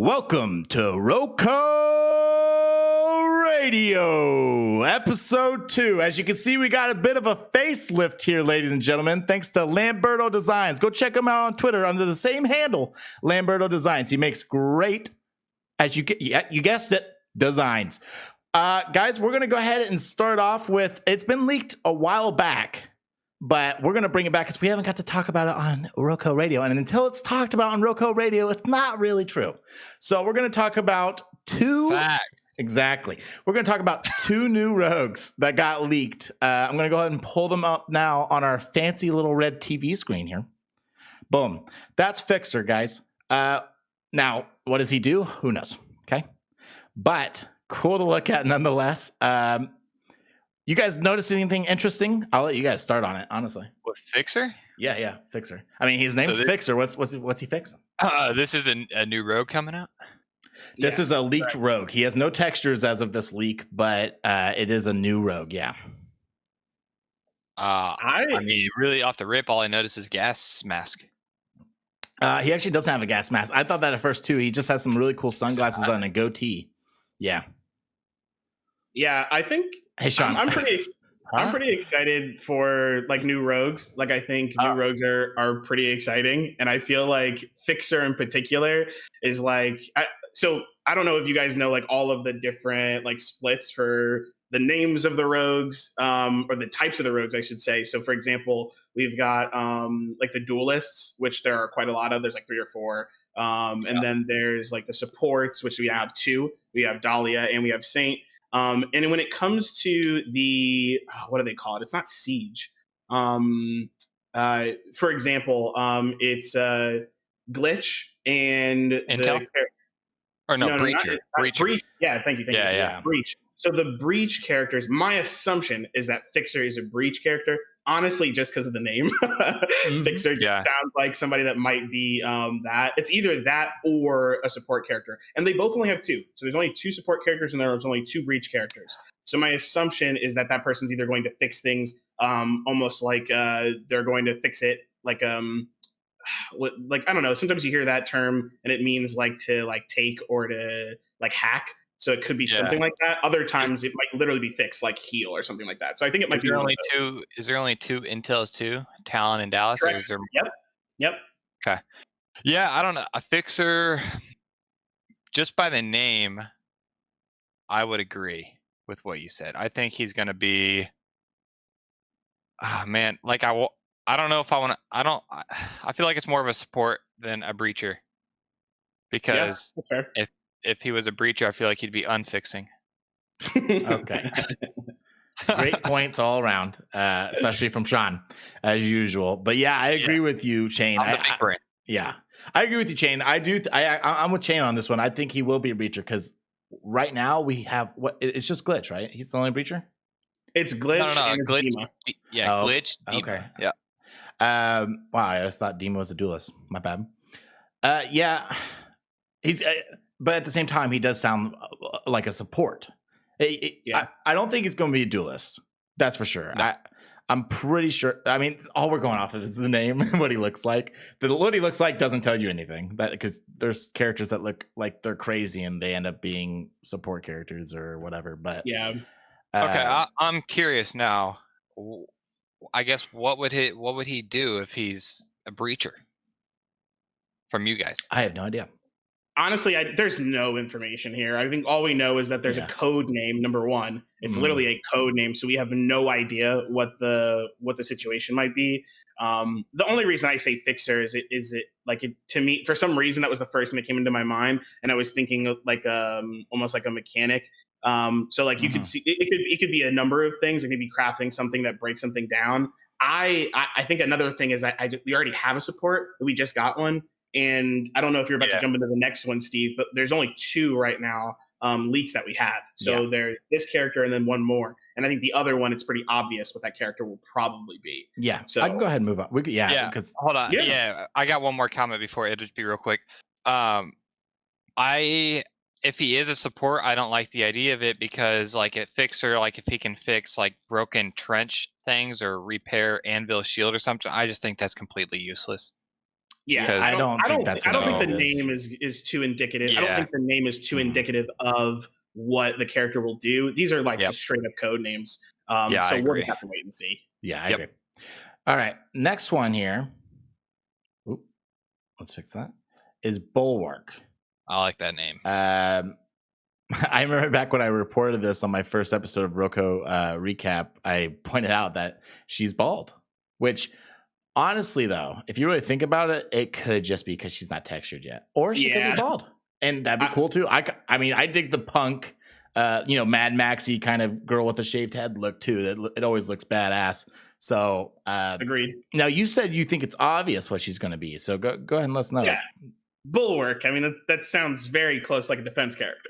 Welcome to RoCo Radio, episode 2. As you can see, we got a bit of a facelift here, ladies and gentlemen, thanks to Lamberto Designs. Go check him out on Twitter under the same handle, Lamberto Designs. He makes great, as you guessed it, designs. Guys, we're going to go ahead and start off with, it's been leaked a while back, but we're going to bring it back because we haven't got to talk about it on RoCo Radio. And until it's talked about on RoCo Radio, it's not really true. So we're going to talk about Exactly. We're going to talk about 2 new rogues that got leaked. I'm going to go ahead and pull them up now on our fancy little red TV screen here. Boom. That's Fixer, guys. Now, what does he do? Who knows? Okay. But cool to look at nonetheless. You guys notice anything interesting? I'll let you guys start on it, honestly. With Fixer? Yeah, Fixer. I mean, his name's Fixer. What's he fixing? This is a new rogue coming out? This is a leaked rogue. He has no textures as of this leak, but it is a new rogue, yeah. I mean, really off the rip, all I noticed is gas mask. He actually doesn't have a gas mask. I thought that at first, too. He just has some really cool sunglasses on and a goatee. Yeah. Yeah, I think hey, Sean. I'm pretty excited for like new rogues. Like I think new rogues are pretty exciting, and I feel like Fixer in particular is like so I don't know if you guys know like all of the different like splits for the names of the rogues or the types of the rogues I should say. So for example, we've got like the duelists, which there are quite a lot of. There's like 3 or 4. And then there's like the supports, which we have 2. We have Dahlia and we have Saint. And when it comes to the, what do they call it? It's not siege. For example, it's Glitch and Intel? Breacher. Breach. Yeah, thank you. Yeah. Breach. So the Breach characters, my assumption is that Fixer is a Breach character. Honestly, just because of the name. Fixer sounds like somebody that might be that. It's either that or a support character. And they both only have 2. So there's only 2 support characters and there's only 2 Breach characters. So my assumption is that person's either going to fix things almost like they're going to fix it like I don't know. Sometimes you hear that term and it means like to like take or to like hack. So it could be something like that. Other times it might literally be fixed, like heal or something like that. So I think it might be only 2. Is there only 2 Intels too? Talon and Dallas? Correct. Or is there... Yep. Okay. Yeah, I don't know. A Fixer, just by the name, I would agree with what you said. I think he's going to be. Man, like I don't know if I want to. I feel like it's more of a support than a breacher, because if he was a breacher, I feel like he'd be unfixing. Okay. Great points all around, especially from Sean, as usual. But yeah, I agree with you, Chain. I agree with you, Chain. I'm with Chain on this one. I think he will be a breacher because right now we have it's just Glitch, right? He's the only breacher. It's Glitch. No, Glitch. Dima. Yeah, Glitch. Dima. Okay. Yeah. Wow, I just thought Dima was a duelist. My bad. Yeah, he's. But at the same time, he does sound like a support. I don't think he's going to be a duelist. That's for sure. No. I'm pretty sure. I mean, all we're going off of is the name and what he looks like. What he looks like doesn't tell you anything. Because there's characters that look like they're crazy and they end up being support characters or whatever. But yeah. Okay, I'm curious now. I guess what would he do if he's a breacher? From you guys, I have no idea. Honestly, there's no information here. I think all we know is that there's a code name. Number one, it's literally a code name, so we have no idea what the situation might be. The only reason I say Fixer is it to me, for some reason that was the first thing that came into my mind, and I was thinking of like almost like a mechanic. So like you could see it could be a number of things. It could be crafting something that breaks something down. I think another thing is we already have a support. We just got one. And I don't know if you're about to jump into the next one, Steve, but there's only 2 right now leaks that we have. So there's this character and then one more. And I think the other one, it's pretty obvious what that character will probably be. Yeah. So I can go ahead and move on. Because hold on. Yeah. I got one more comment before it'll just be real quick. If he is a support, I don't like the idea of it because like at Fixer, like if he can fix like broken trench things or repair anvil shield or something, I just think that's completely useless. Yeah, I don't think that's. I don't think the it name is too indicative. Yeah. I don't think the name is too indicative of what the character will do. These are like just straight up code names. So I we'll agree. just have to wait and see. Yeah, I agree. All right, next one here. Oop, let's fix that. Is Bulwark. I like that name. I remember back when I reported this on my first episode of RoCo Recap, I pointed out that she's bald, which honestly, though, if you really think about it, it could just be because she's not textured yet, or she could be bald, and that'd be cool too. I mean, I dig the punk, Mad Maxy kind of girl with a shaved head look too. It always looks badass. So, agreed. Now you said you think it's obvious what she's going to be, so go ahead and let us know. Yeah, Bulwark. I mean, that sounds very close, like a defense character.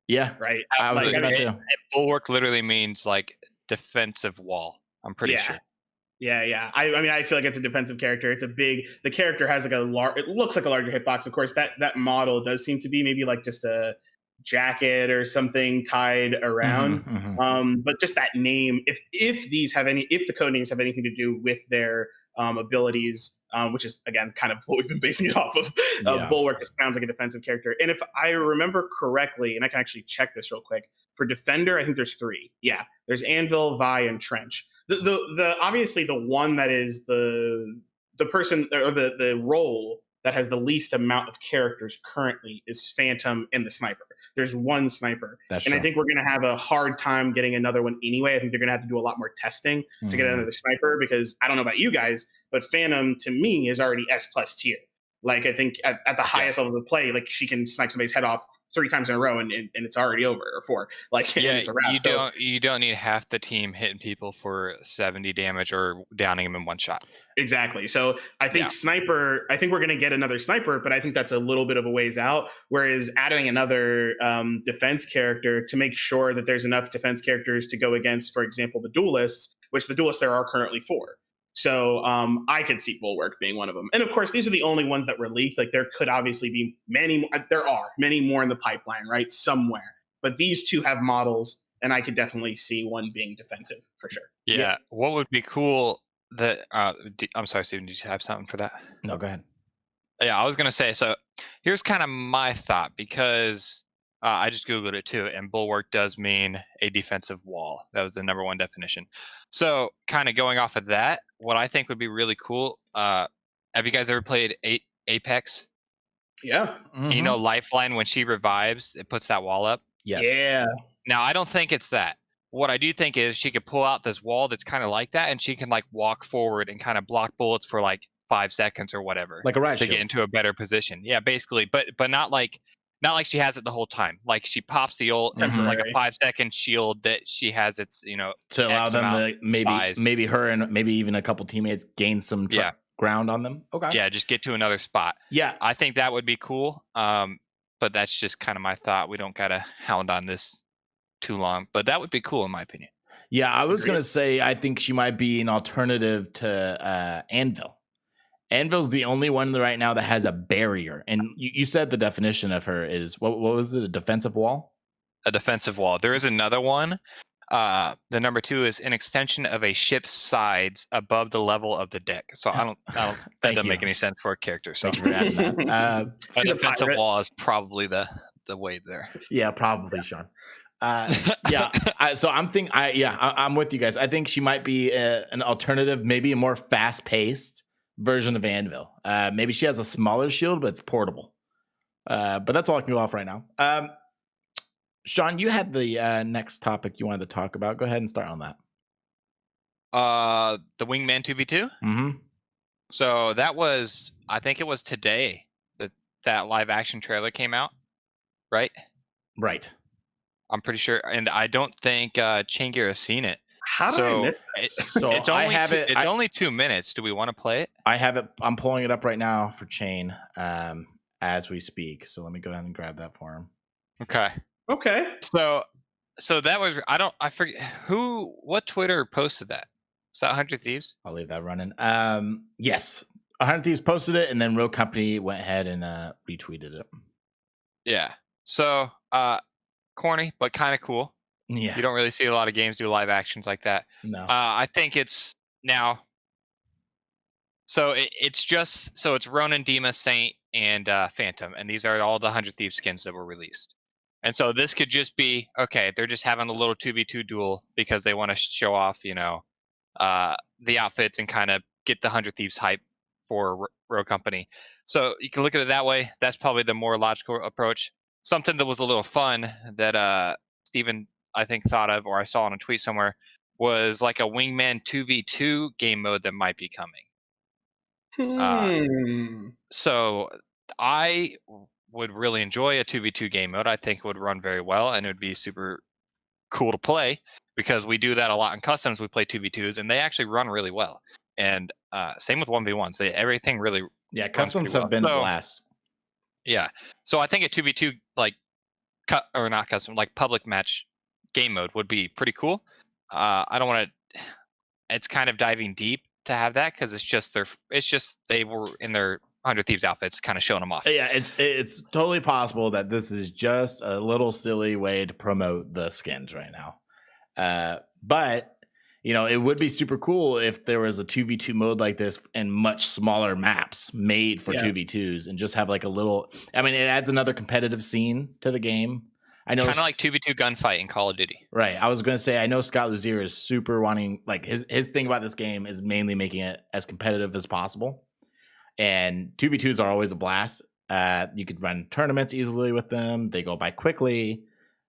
Yeah, right. I was thinking that too. Bulwark literally means like defensive wall. I'm pretty sure. Yeah. I mean, I feel like it's a defensive character. It's the character has like it looks like a larger hitbox. Of course, that model does seem to be maybe like just a jacket or something tied around. But just that name, if the code names have anything to do with their abilities, which is again kind of what we've been basing it off of. Bulwark just sounds like a defensive character, and if I remember correctly, and I can actually check this real quick, for defender, I think there's 3. Yeah, there's Anvil, Vi, and Trench. The obviously the one that is the person or the role that has the least amount of characters currently is Phantom and the Sniper. There's 1 Sniper. That's and true. I think we're going to have a hard time getting another one anyway. I think they're going to have to do a lot more testing to get another Sniper, because I don't know about you guys, but Phantom to me is already S+ tier. Like, I think at the highest level of play, like, she can snipe somebody's head off 3 times in a row and it's already over, or 4. Like, it's a wrap. You don't need half the team hitting people for 70 damage or downing them in 1 shot. Exactly. So I think Sniper, I think we're going to get another Sniper, but I think that's a little bit of a ways out. Whereas adding another defense character to make sure that there's enough defense characters to go against, for example, the Duelists, which the Duelists there are currently 4. So I could see Bulwark being one of them. And of course, these are the only ones that were leaked. Like, there could obviously be there are many more in the pipeline, right? Somewhere. But these 2 have models, and I could definitely see one being defensive for sure. Yeah. What would be cool that I'm sorry, Steven, did you have something for that? No, go ahead. Yeah, I was going to say, so here's kind of my thought, because I just Googled it too, and Bulwark does mean a defensive wall. That was the #1 definition. So kind of going off of that, what I think would be really cool, have you guys ever played Apex? Yeah. You know, Lifeline, when she revives, it puts that wall up? Yes. Yeah. Now, I don't think it's that. What I do think is she could pull out this wall that's kind of like that, and she can like walk forward and kind of block bullets for like 5 seconds or whatever. Like a riot to shield. get into a better position. Yeah, basically, but not like she has it the whole time. Like, she pops the ult, and it's like a 5-second shield that she has. It's to allow them to size. maybe her and maybe even a couple teammates gain some ground on them. Okay. Yeah, just get to another spot. Yeah, I think that would be cool. But that's just kind of my thought. We don't gotta hound on this too long, but that would be cool in my opinion. Yeah, I was gonna say I think she might be an alternative to Anvil. Anvil's the only one right now that has a barrier, and you said the definition of her is what was it? A defensive wall? A defensive wall. There is another one. The #2 is an extension of a ship's sides above the level of the deck. So I don't that doesn't make any sense for a character. So thank you for adding that. a defensive wall is probably the way there. Yeah, probably, Sean. So I'm with you guys. I think she might be an alternative, maybe a more fast-paced version of Anvil. Maybe she has a smaller shield, but it's portable. But that's all I can go off right now. Sean, you had the next topic you wanted to talk about. Go ahead and start on that. The Wingman 2v2. Mm-hmm. So that was, I think it was today that live action trailer came out, right? Right. I'm pretty sure, and I don't think Chaingear has seen it. How did I miss this? It's only 2 minutes. Do we want to play it? I have it. I'm pulling it up right now for Chain as we speak. So let me go ahead and grab that for him. Okay. So that was I forget what Twitter posted that. Was that 100 Thieves? I'll leave that running. Yes, 100 Thieves posted it, and then Real Company went ahead and retweeted it. Yeah. So corny, but kind of cool. Yeah. You don't really see a lot of games do live actions like that. No. I think it's now. So it's just so it's Ronin, Dema, Saint, and Phantom, and these are all the 100 Thieves skins that were released. And so this could just be okay. They're just having a little 2v2 duel because they want to show off, the outfits and kind of get the 100 Thieves hype for Rogue Company. So you can look at it that way. That's probably the more logical approach. Something that was a little fun that Steven, I think, thought of, or I saw on a tweet somewhere, was like a Wingman 2v2 game mode that might be coming. So I would really enjoy a 2v2 game mode. I think it would run very well and it would be super cool to play because we do that a lot in customs. We play 2v2s and they actually run really well. And same with 1v1s. Everything really customs have been a blast. Yeah. So I think a 2v2 like not custom, like public match game mode would be pretty cool. I don't want to it's kind of diving deep to have that because it's just they were in their 100 Thieves outfits kind of showing them off. Yeah, it's totally possible that this is just a little silly way to promote the skins right now. But it would be super cool if there was a 2v2 mode like this and much smaller maps made for 2v2s and just have like a little, it adds another competitive scene to the game. I know, kind of like 2v2 gunfight in Call of Duty. Right. I was going to say, I know Scott Lussier is super wanting, like his thing about this game is mainly making it as competitive as possible. And 2v2s are always a blast. You could run tournaments easily with them. They go by quickly.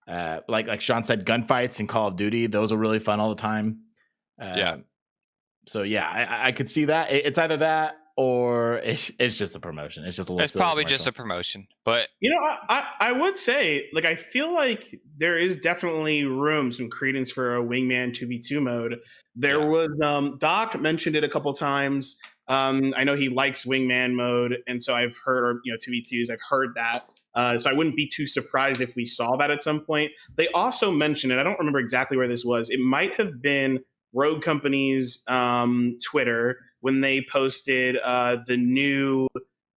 Like Sean said, gunfights in Call of Duty, those are really fun all the time. So yeah, I could see that. It's either that or it's just a promotion. It's just a little. It's probably just a promotion, but I would say, like, I feel like there is definitely some credence for a Wingman 2v2 mode. There was Doc mentioned it a couple times. I know he likes Wingman mode, and so I've heard 2v2s. I've heard that. So I wouldn't be too surprised if we saw that at some point. They also mentioned it. I don't remember exactly where this was. It might have been Rogue Company's Twitter when they posted the new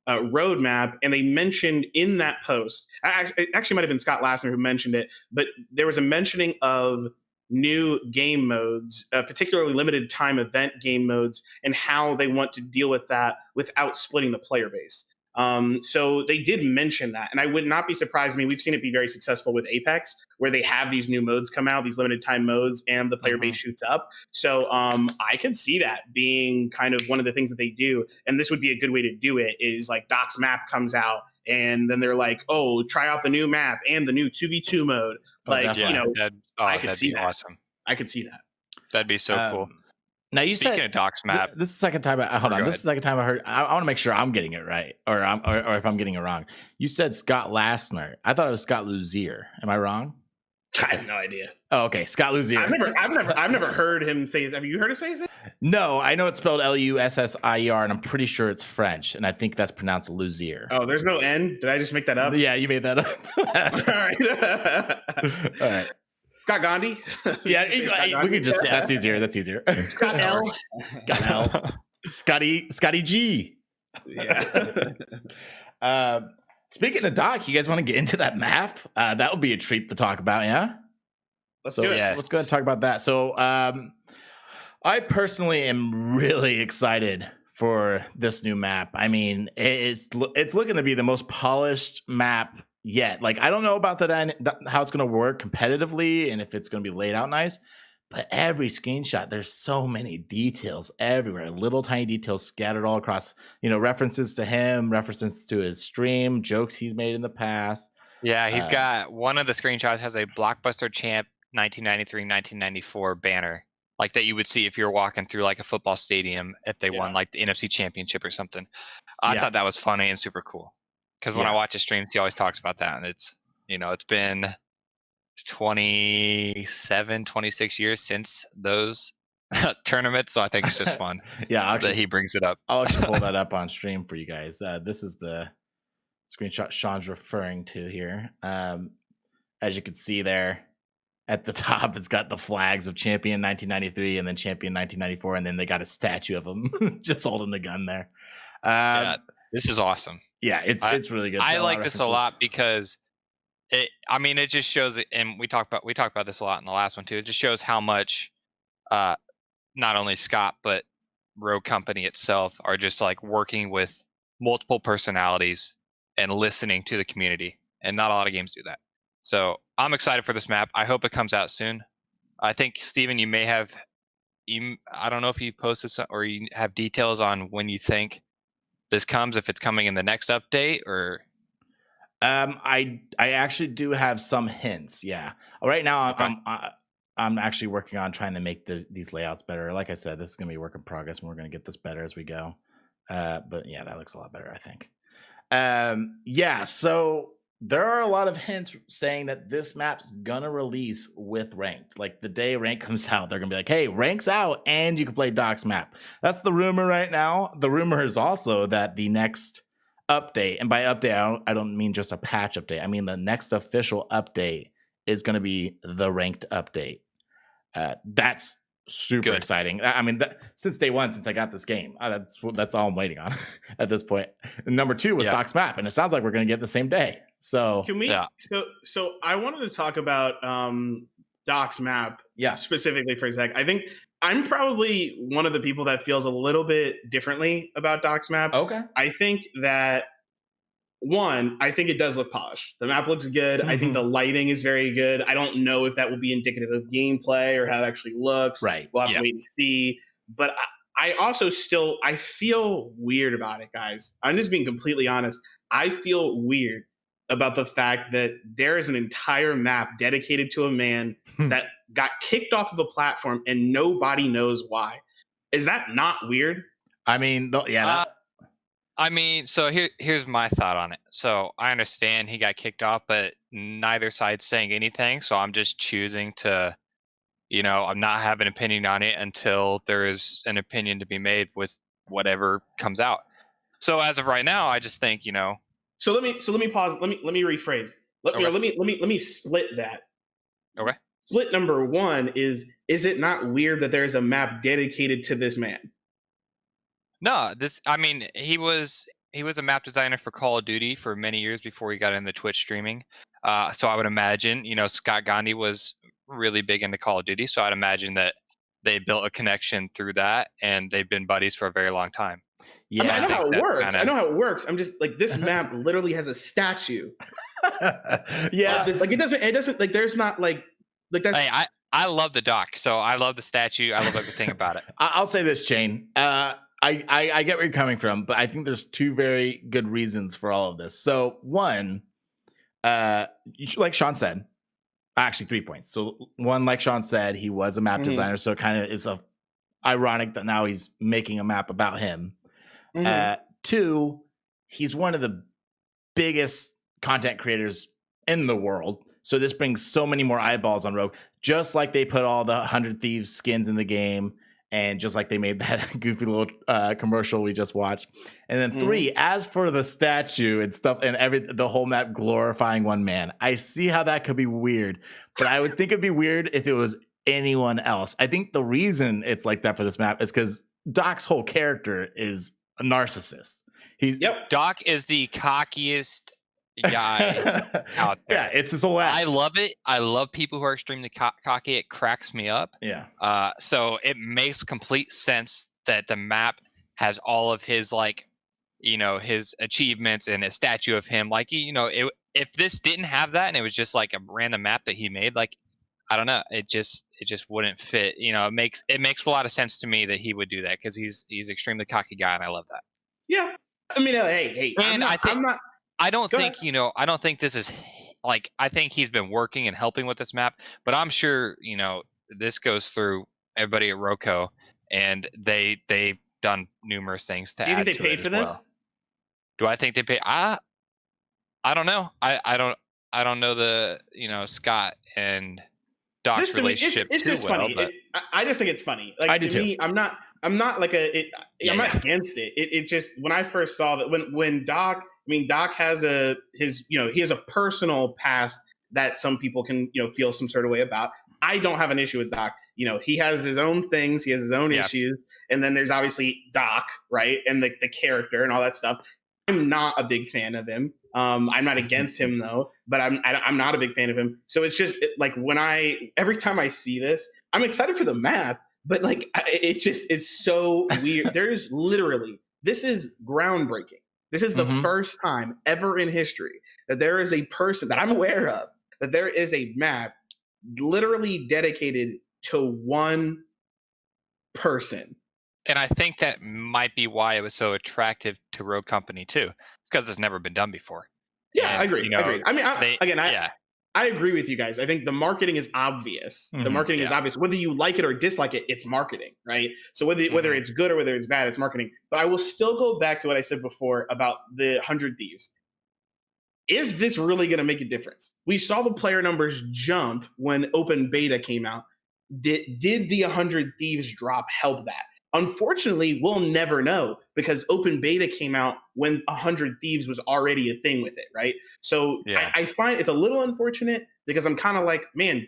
roadmap, and they mentioned in that post, it actually might have been Scott Lassner who mentioned it, but there was a mentioning of new game modes, particularly limited time event game modes, and how they want to deal with that without splitting the player base. So they did mention that, and I would not be surprised. We've seen it be very successful with Apex, where they have these new modes come out, these limited time modes, and the player base shoots up. So I could see that being kind of one of the things that they do, and this would be a good way to do it. Is like Doc's map comes out, and then they're like, "Oh, try out the new map and the new 2v2 mode." I could see that. Awesome. I could see that. That'd be so cool. Now you Speaking said of Doc's map. This is the second time. Hold on. This is the second time I heard. I want to make sure I'm getting it right, or if I'm getting it wrong. You said Scott Lassner. I thought it was Scott Lussier. Am I wrong? I have no idea. Oh, okay. Scott Lussier. I've never heard him say his. Have you heard him say his name? No, I know it's spelled Lussier, and I'm pretty sure it's French, and I think that's pronounced Lussier. Oh, there's no N. Did I just make that up? Yeah, you made that up. All right. Scott Gandhi. Yeah, we could just. That's easier. That's easier. Scott L. Scott L. Scotty G. Yeah. Speaking of Doc, you guys want to get into that map? That would be a treat to talk about. Yeah. Let's do it. Yes. Let's go ahead and talk about that. So, I personally am really excited for this new map. It's looking to be the most polished map yet. Like, I don't know about how it's going to work competitively and if it's going to be laid out nice, but every screenshot, there's so many details everywhere, little tiny details scattered all across, references to him, references to his stream, jokes he's made in the past. Yeah, he's got one of the screenshots has a Blockbuster Champ 1993-1994 banner, like that you would see if you're walking through like a football stadium if they won like the NFC Championship or something. I thought that was funny and super cool. Because when I watch his streams, he always talks about that. And it's, it's been 26 years since those tournaments. So I think it's just fun that he brings it up. I'll actually pull that up on stream for you guys. This is the screenshot Sean's referring to here. As you can see there at the top, it's got the flags of Champion 1993 and then Champion 1994. And then they got a statue of him just holding the gun there. This is awesome. Yeah, it's really good. I like this a lot because it just shows it, and we talked about this a lot in the last one too. It just shows how much not only Scott but Rogue company itself are just like working with multiple personalities and listening to the community, and not a lot of games do that. So I'm excited for this map. I hope it comes out soon. I think Steven, you may have I don't know if you posted some, or you have details on when you think this comes, if it's coming in the next update or. I actually do have some hints. Yeah. Right now, Okay. I'm actually working on trying to make these layouts better. Like I said, this is gonna be a work in progress, and we're gonna get this better as we go. But yeah, that looks a lot better, I think. Yeah. So there are a lot of hints saying that this map's gonna release with ranked. Like the day rank comes out, they're gonna be like, "Hey, rank's out, and you can play Doc's map." That's the rumor right now. The rumor is also that the next update, and by update I don't mean just a patch update, I mean the next official update is going to be the ranked update. That's super exciting. I mean, since day one, since I got this game, that's all I'm waiting on at this point. And number 2 was Doc's map, and it sounds like we're going to get the same day. So can we so I wanted to talk about Doc's map specifically for a sec. I think I'm probably one of the people that feels a little bit differently about Doc's map. Okay. I think that, one, I think it does look polished. The map looks good. I think the lighting is very good. I don't know if that will be indicative of gameplay or how it actually looks. Right. We'll have to wait and see. But I also I feel weird about it, guys. I'm just being completely honest. I feel weird about the fact that there is an entire map dedicated to a man that got kicked off of a platform and nobody knows why. Is that not weird? I mean, so here's my thought on it. So I understand he got kicked off, but neither side's saying anything. So I'm just choosing to, I'm not having an opinion on it until there is an opinion to be made with whatever comes out. So as of right now, I just think, So let me pause. Let me rephrase. Let me split that. Okay. Split number 1 is it not weird that there's a map dedicated to this man? No, he was a map designer for Call of Duty for many years before he got into Twitch streaming. So I would imagine, Scott Gandhi was really big into Call of Duty. So I'd imagine that they built a connection through that, and they've been buddies for a very long time. Yeah, I know how it works. I know how it works. I'm just like, this map literally has a statue. Yeah, like it doesn't like there's not like that's. Hey, I love the doc, so I love the statue. I love everything about it. I'll say this, Chain. I get where you're coming from, but I think there's 2 very good reasons for all of this. So one, like Sean said, actually 3 points. So one, like Sean said, he was a map designer, so it kind of is ironic that now he's making a map about him. 2, he's one of the biggest content creators in the world. So this brings so many more eyeballs on Rogue, just like they put all the 100 Thieves skins in the game, and just like they made that goofy little commercial we just watched. And then 3, as for the statue and stuff and the whole map glorifying one man, I see how that could be weird, but I would think it'd be weird if it was anyone else. I think the reason it's like that for this map is because Doc's whole character is a narcissist. Doc is the cockiest guy out there. Yeah, it's his whole act. I love it. I love people who are extremely cocky. It cracks me up. Yeah. So it makes complete sense that the map has all of his his achievements and a statue of him. Like, if this didn't have that and it was just like a random map that he made, like, I don't know, it just wouldn't fit. It makes a lot of sense to me that he would do that, because he's extremely cocky guy, and I love that. Yeah. I mean, hey. And I don't think this is like, I think he's been working and helping with this map, but I'm sure, this goes through everybody at RoCo, and they've done numerous things to add to it. Do you think they paid for this? Well. Do I think they pay? I don't know. I don't know the, Scott and Doc's relationship it's too just well. Funny. But I just think it's funny. Like, I do to me, too. I'm not like I'm not against it. It just, when I first saw that, when Doc has he has a personal past that some people can, feel some sort of way about. I don't have an issue with Doc. He has his own things, he has his own issues, and then there's obviously Doc, right, and the character and all that stuff. I'm not a big fan of him. I'm not against him though, but I'm not a big fan of him. So it's just like, every time I see this, I'm excited for the map, but like it's so weird. There's literally, this is groundbreaking. This is the first time ever in history that there is a person that I'm aware of, that there is a map literally dedicated to one person. And I think that might be why it was so attractive to Rogue Company too. It's because it's never been done before. Yeah, And, I agree. you know, I agree. I mean, I agree with you guys. I think the marketing is obvious. The marketing is obvious. Whether you like it or dislike it, it's marketing, right? So whether it's good or whether it's bad, it's marketing. But I will still go back to what I said before about the 100 Thieves. Is this really going to make a difference? We saw the player numbers jump when open beta came out. Did the 100 Thieves drop help that? Unfortunately, we'll never know because open beta came out when 100 Thieves was already a thing with it, right? So I find it's a little unfortunate because I'm kind of like, man,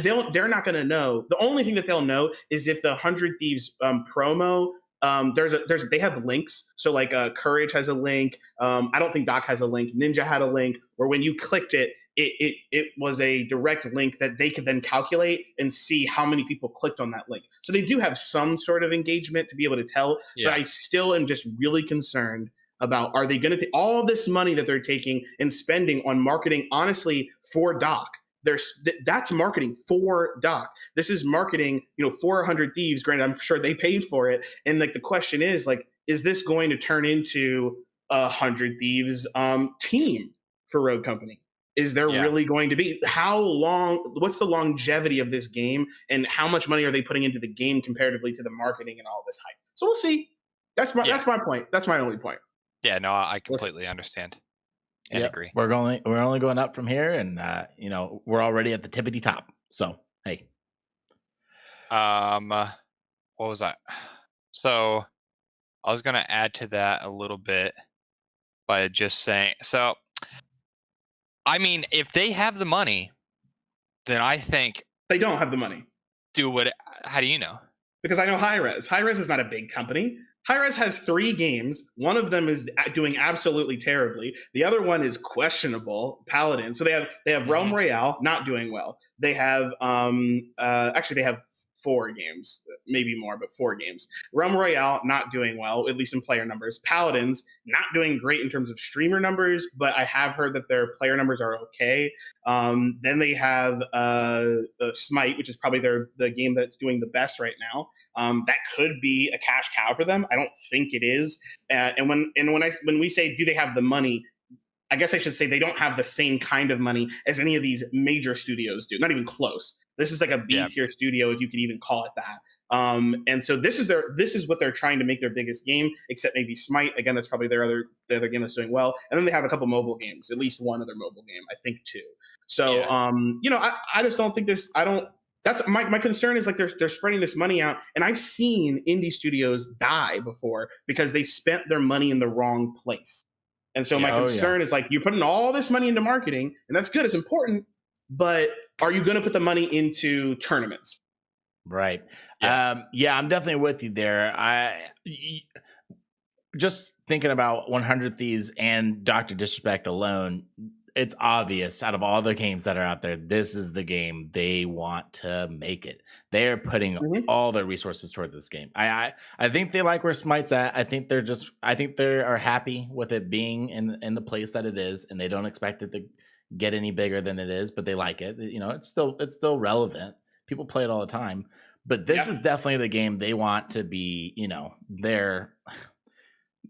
they're not going to know. The only thing that they'll know is if the 100 Thieves promo, they have links. So like Courage has a link. I don't think Doc has a link. Ninja had a link where when you clicked it, it was a direct link that they could then calculate and see how many people clicked on that link. So they do have some sort of engagement to be able to tell, but I still am just really concerned about, are they going to take all this money that they're taking and spending on marketing, honestly, for Doc? That's marketing for Doc. This is marketing, for 100 Thieves. Granted, I'm sure they paid for it. And like the question is, like, is this going to turn into a 100 Thieves team for Rogue Company? Is there really going to be, what's the longevity of this game, and how much money are they putting into the game comparatively to the marketing and all this hype? So we'll see. That's my point. That's my only point. Yeah, no, I completely understand and agree. We're only going up from here, and we're already at the tippity top. So hey, what was that? So I was gonna add to that a little bit by just saying, so I mean, if they have the money, then I think they don't have the money. How do you know? Because I know Hi-Rez. Hi-Rez is not a big company. Hi-Rez has 3 games. One of them is doing absolutely terribly. The other one is questionable, Paladin. So they have Realm Royale not doing well. They have actually they have 4 games, maybe more, but 4 games. Realm Royale not doing well, at least in player numbers. Paladins not doing great in terms of streamer numbers, but I have heard that their player numbers are okay. Then they have Smite, which is probably the game that's doing the best right now. That could be a cash cow for them. I don't think it is. And when we say, do they have the money? I guess I should say they don't have the same kind of money as any of these major studios do. Not even close. This is like a B-tier studio, if you could even call it that. And so this is what they're trying to make their biggest game, except maybe Smite. Again, that's probably the other game that's doing well. And then they have a couple mobile games, at least one other mobile game, I think 2. So I just don't think this. That's my concern is like they're spreading this money out, and I've seen indie studios die before because they spent their money in the wrong place. And so my concern is like, you're putting all this money into marketing, and that's good, it's important, but are you going to put the money into tournaments? Right. I'm definitely with you there. Just thinking about 100 Thieves and Dr. Disrespect alone, it's obvious out of all the games that are out there, this is the game they want to make it. They're putting all their resources towards this game. I think they like where Smite's at. I think they are happy with it being in the place that it is, and they don't expect it to get any bigger than it is, but they like it. It's still relevant. People play it all the time. But this is definitely the game they want to be,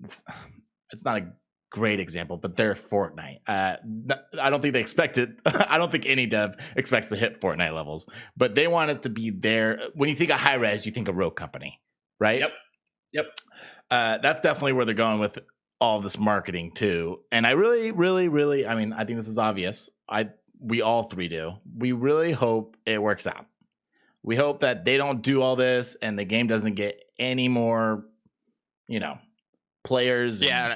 it's not a great example, but they're Fortnite. I don't think they expect it. I don't think any dev expects to hit Fortnite levels, but they want it to be there. When you think of Hi-Rez, you think of Rogue Company, right? Yep. That's definitely where they're going with all this marketing too. And I really, really, really, I think this is obvious. We all 3 do. We really hope it works out. We hope that they don't do all this and the game doesn't get any more, players. Yeah.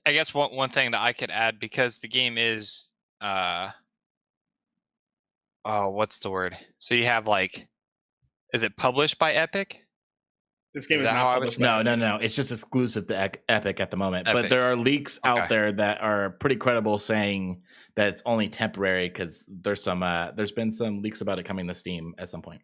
I guess one thing that I could add, because the game is what's the word? So you have is it published by Epic? This game is not published. No. It's just exclusive to Epic at the moment. But there are leaks out there that are pretty credible saying that it's only temporary because there's been some leaks about it coming to Steam at some point.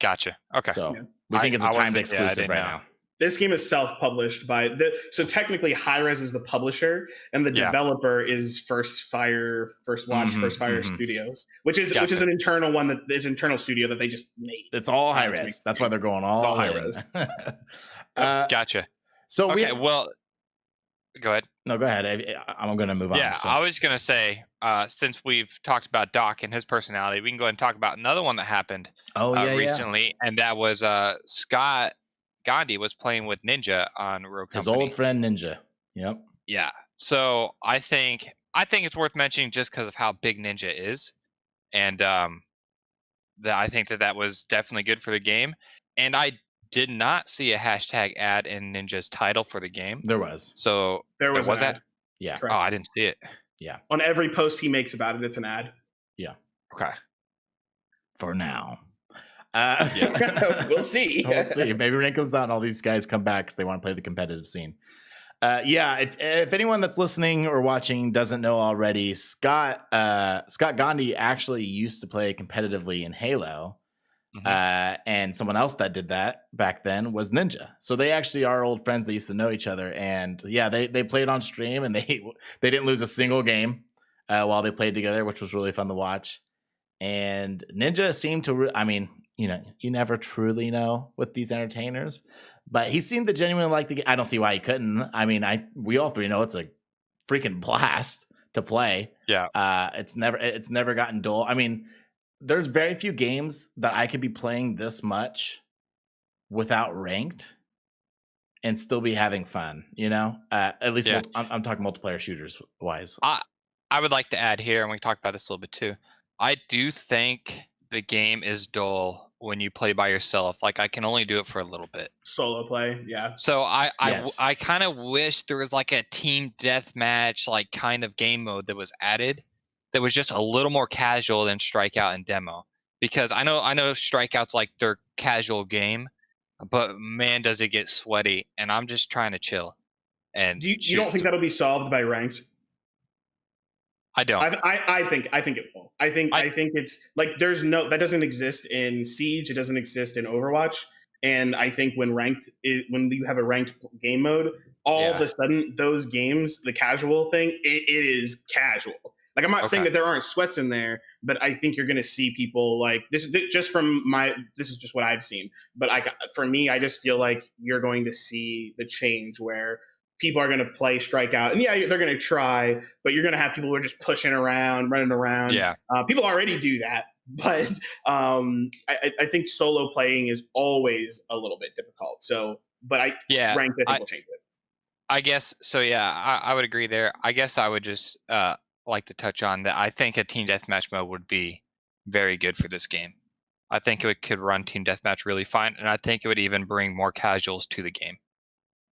Gotcha. Okay. So Yeah. we think it's a I timed wasn't- exclusive didn't right know. now. This game is self-published by so technically Hi-Res is the publisher and the Yeah. developer is First Fire Mhm. Studios, which is Gotcha. an internal one that is internal studio that they just made. It's all high to make res. this That's game. why they're going all all in. high-res. Gotcha. So we Okay. Well, go ahead. no, go ahead. I'm going to move on. Yeah, So- I was gonna say, since we've talked about Doc and his personality, we can go ahead and talk about another one that happened recently, and that was Scott Gandhi was playing with Ninja on RoCo. His old friend Ninja. Yep. Yeah. So I think it's worth mentioning just because of how big Ninja is, and that I think that was definitely good for the game. And I did not see a hashtag ad in Ninja's title for the game. There was. So There was an that? ad. Yeah. Correct. Oh, I didn't see it. On every post he makes about it, it's an ad. Okay. For now. We'll see. We'll see. Maybe rain comes out and all these guys come back because they want to play the competitive scene. Yeah, if anyone that's listening or watching doesn't know already, Scott Gandhi actually used to play competitively in Halo. And someone else that did that back then was Ninja. So they actually are old friends. They used to know each other. And yeah, they played on stream and they didn't lose a single game while they played together, which was really fun to watch. And Ninja seemed to, you never truly know with these entertainers, but he seemed to genuinely like the game. I don't see why he couldn't. I mean, we all three know it's a freaking blast to play. Yeah. It's never gotten dull. I mean, there's very few games that I could be playing this much without ranked and still be having fun, at least Yeah. I'm talking multiplayer shooters wise. I would like to add here, and we talked about this a little bit too. I do think the game is dull when you play by yourself. Like I can only do it for a little bit. Solo play, yeah. So Yes. I kind of wish there was like a team deathmatch like kind of game mode that was added that was just a little more casual than Strikeout and Demo. Because I know Strikeout's like their casual game, but man, does it get sweaty, and I'm just trying to chill. And Do you don't think that'll be solved by ranked? I don't. I think it will. I think it's like that doesn't exist in Siege. It doesn't exist in Overwatch. And I think when you have a ranked game mode, all of a sudden those games, the casual thing, it is casual. Like I'm not saying that there aren't sweats in there, but I think you're going to see people like this. This is just what I've seen. But for me, I just feel like you're going to see the change where people are going to play Strikeout, and yeah, they're going to try, but you're going to have people who are just pushing around, running around. Yeah, people already do that, but I think solo playing is always a little bit difficult. So, but ranked, I think will change it. I guess so. Yeah, I would agree there. I guess I would just like to touch on that. I think a team deathmatch mode would be very good for this game. I think it could run team deathmatch really fine, and I think it would even bring more casuals to the game.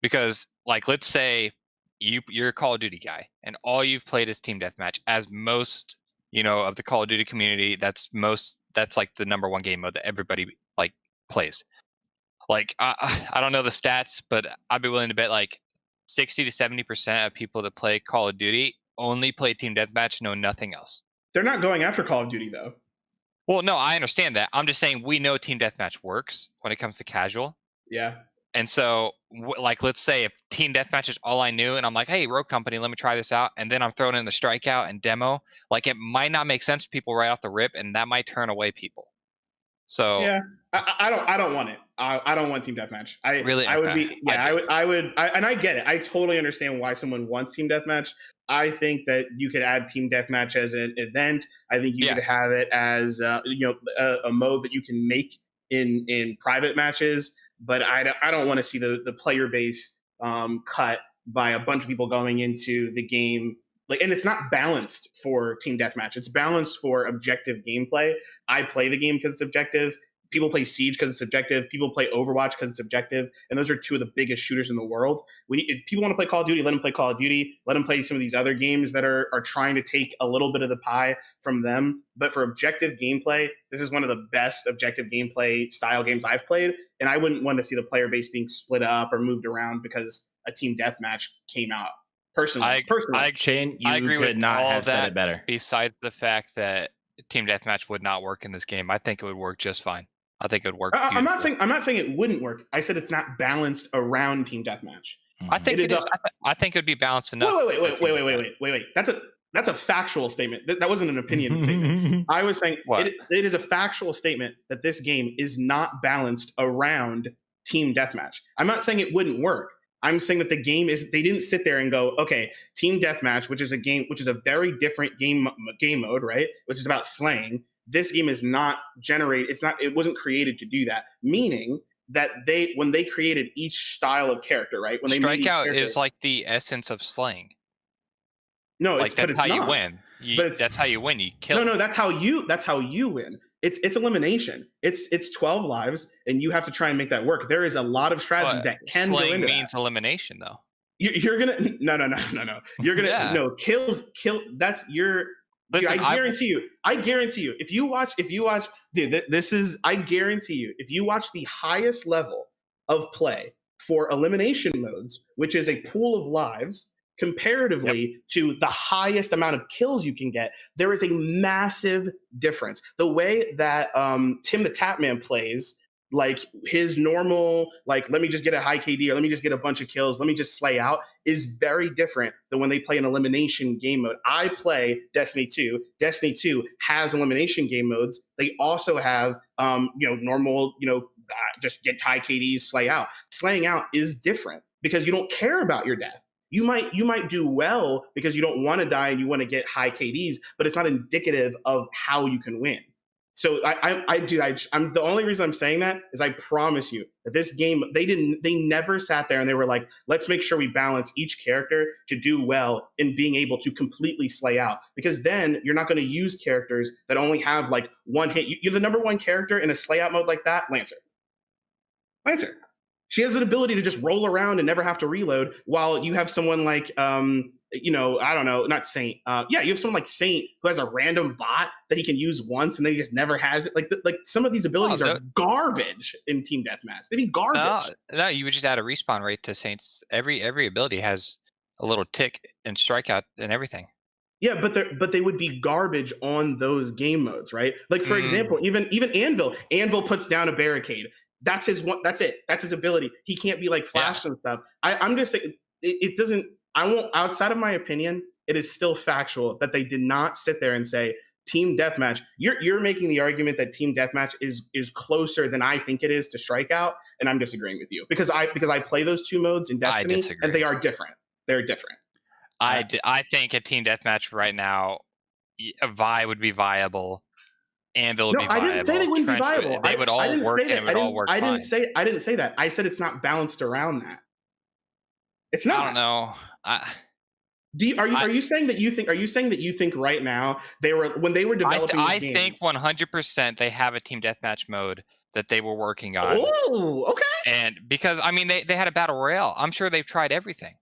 Because, like, let's say you're a Call of Duty guy, and all you've played is team deathmatch. As most, of the Call of Duty community, that's like the number one game mode that everybody like plays. Like, I don't know the stats, but I'd be willing to bet like 60 to 70% of people that play Call of Duty only play team deathmatch, know nothing else. They're not going after Call of Duty though. Well, no, I understand that. I'm just saying we know team deathmatch works when it comes to casual. Yeah. And so, like, let's say if team deathmatch is all I knew, and I'm like, hey, Rogue Company, let me try this out, and then I'm throwing in the Strikeout and Demo, like, it might not make sense to people right off the rip, and that might turn away people. So yeah, I don't want it. I don't want team deathmatch. I would be. Yeah, I would. And I get it. I totally understand why someone wants team deathmatch. I think that you could add team deathmatch as an event. I think you could have it as a mode that you can make in private matches. But I don't want to see the player base cut by a bunch of people going into the game. Like, and it's not balanced for team deathmatch. It's balanced for objective gameplay. I play the game because it's objective. People play Siege because it's objective. People play Overwatch because it's objective. And those are two of the biggest shooters in the world. If people want to play Call of Duty, let them play Call of Duty. Let them play some of these other games that are trying to take a little bit of the pie from them. But for objective gameplay, this is one of the best objective gameplay style games I've played. And I wouldn't want to see the player base being split up or moved around because a team deathmatch came out. Personally, Shane, you I agree could with not all have of said that. it better. Besides the fact that team deathmatch would not work in this game, I think it would work just fine. I think it would work. I'm not saying it wouldn't work. I said it's not balanced around team deathmatch. I think it is. I think it would be balanced enough. Wait. That's a factual statement. That wasn't an opinion statement. I was saying it is a factual statement that this game is not balanced around team deathmatch. I'm not saying it wouldn't work. I'm saying that the game is. They didn't sit there and go, okay, team deathmatch, which is a very different game mode, right? Which is about slaying. This game is not generated. It wasn't created to do that. Meaning that when they created each style of character, right? When they Strikeout is like the essence of slaying. No, that's how you win. That's how you win. You kill. No, that's how you win. It's elimination. It's 12 lives, and you have to try and make that work. There is a lot of strategy that can go into slaying means elimination, though. You're gonna no. You're gonna no kills. That's your. Listen, dude, I guarantee you. If you watch, dude, this is. I guarantee you, if you watch the highest level of play for elimination modes, which is a pool of lives, comparatively to the highest amount of kills you can get, there is a massive difference. The way that Tim the Tapman plays, like his normal, like, let me just get a high KD or let me just get a bunch of kills, let me just slay out, is very different than when they play an elimination game mode. I play Destiny 2. Destiny 2 has elimination game modes. They also have, normal, just get high KDs, slay out. Slaying out is different because you don't care about your death. You might do well because you don't want to die and you want to get high KDs, but it's not indicative of how you can win. So I'm the only reason I'm saying that is I promise you that this game, they never sat there and they were like, let's make sure we balance each character to do well in being able to completely slay out, because then you're not going to use characters that only have like one hit. You're the number one character in a slay out mode like that, Lancer. She has an ability to just roll around and never have to reload, while you have someone like, I don't know, not Saint. You have someone like Saint who has a random bot that he can use once and then he just never has it. Like some of these abilities are garbage in team deathmatch. They'd be garbage. No, you would just add a respawn rate to Saint's. Every ability has a little tick and strikeout and everything. Yeah, but they would be garbage on those game modes, right? Like for example, even Anvil. Anvil puts down a barricade. That's his one. That's it. That's his ability. He can't be like flashed and stuff. I'm just saying it doesn't. I won't. Outside of my opinion, it is still factual that they did not sit there and say team deathmatch. You're making the argument that team deathmatch is closer than I think it is to strikeout, and I'm disagreeing with you because I play those two modes in Destiny and they are different. They're different. I think a team deathmatch right now, a Vi would be viable. Anvil would be viable. I didn't say they wouldn't be viable. They would all work and it would all work fine. I didn't say that. I said it's not balanced around that. It's not. I don't know. Are you saying that you think? Are you saying that you think right now when they were developing this game? I think 100% they have a team deathmatch mode that they were working on. Oh, okay. And because they had a battle royale. I'm sure they've tried everything.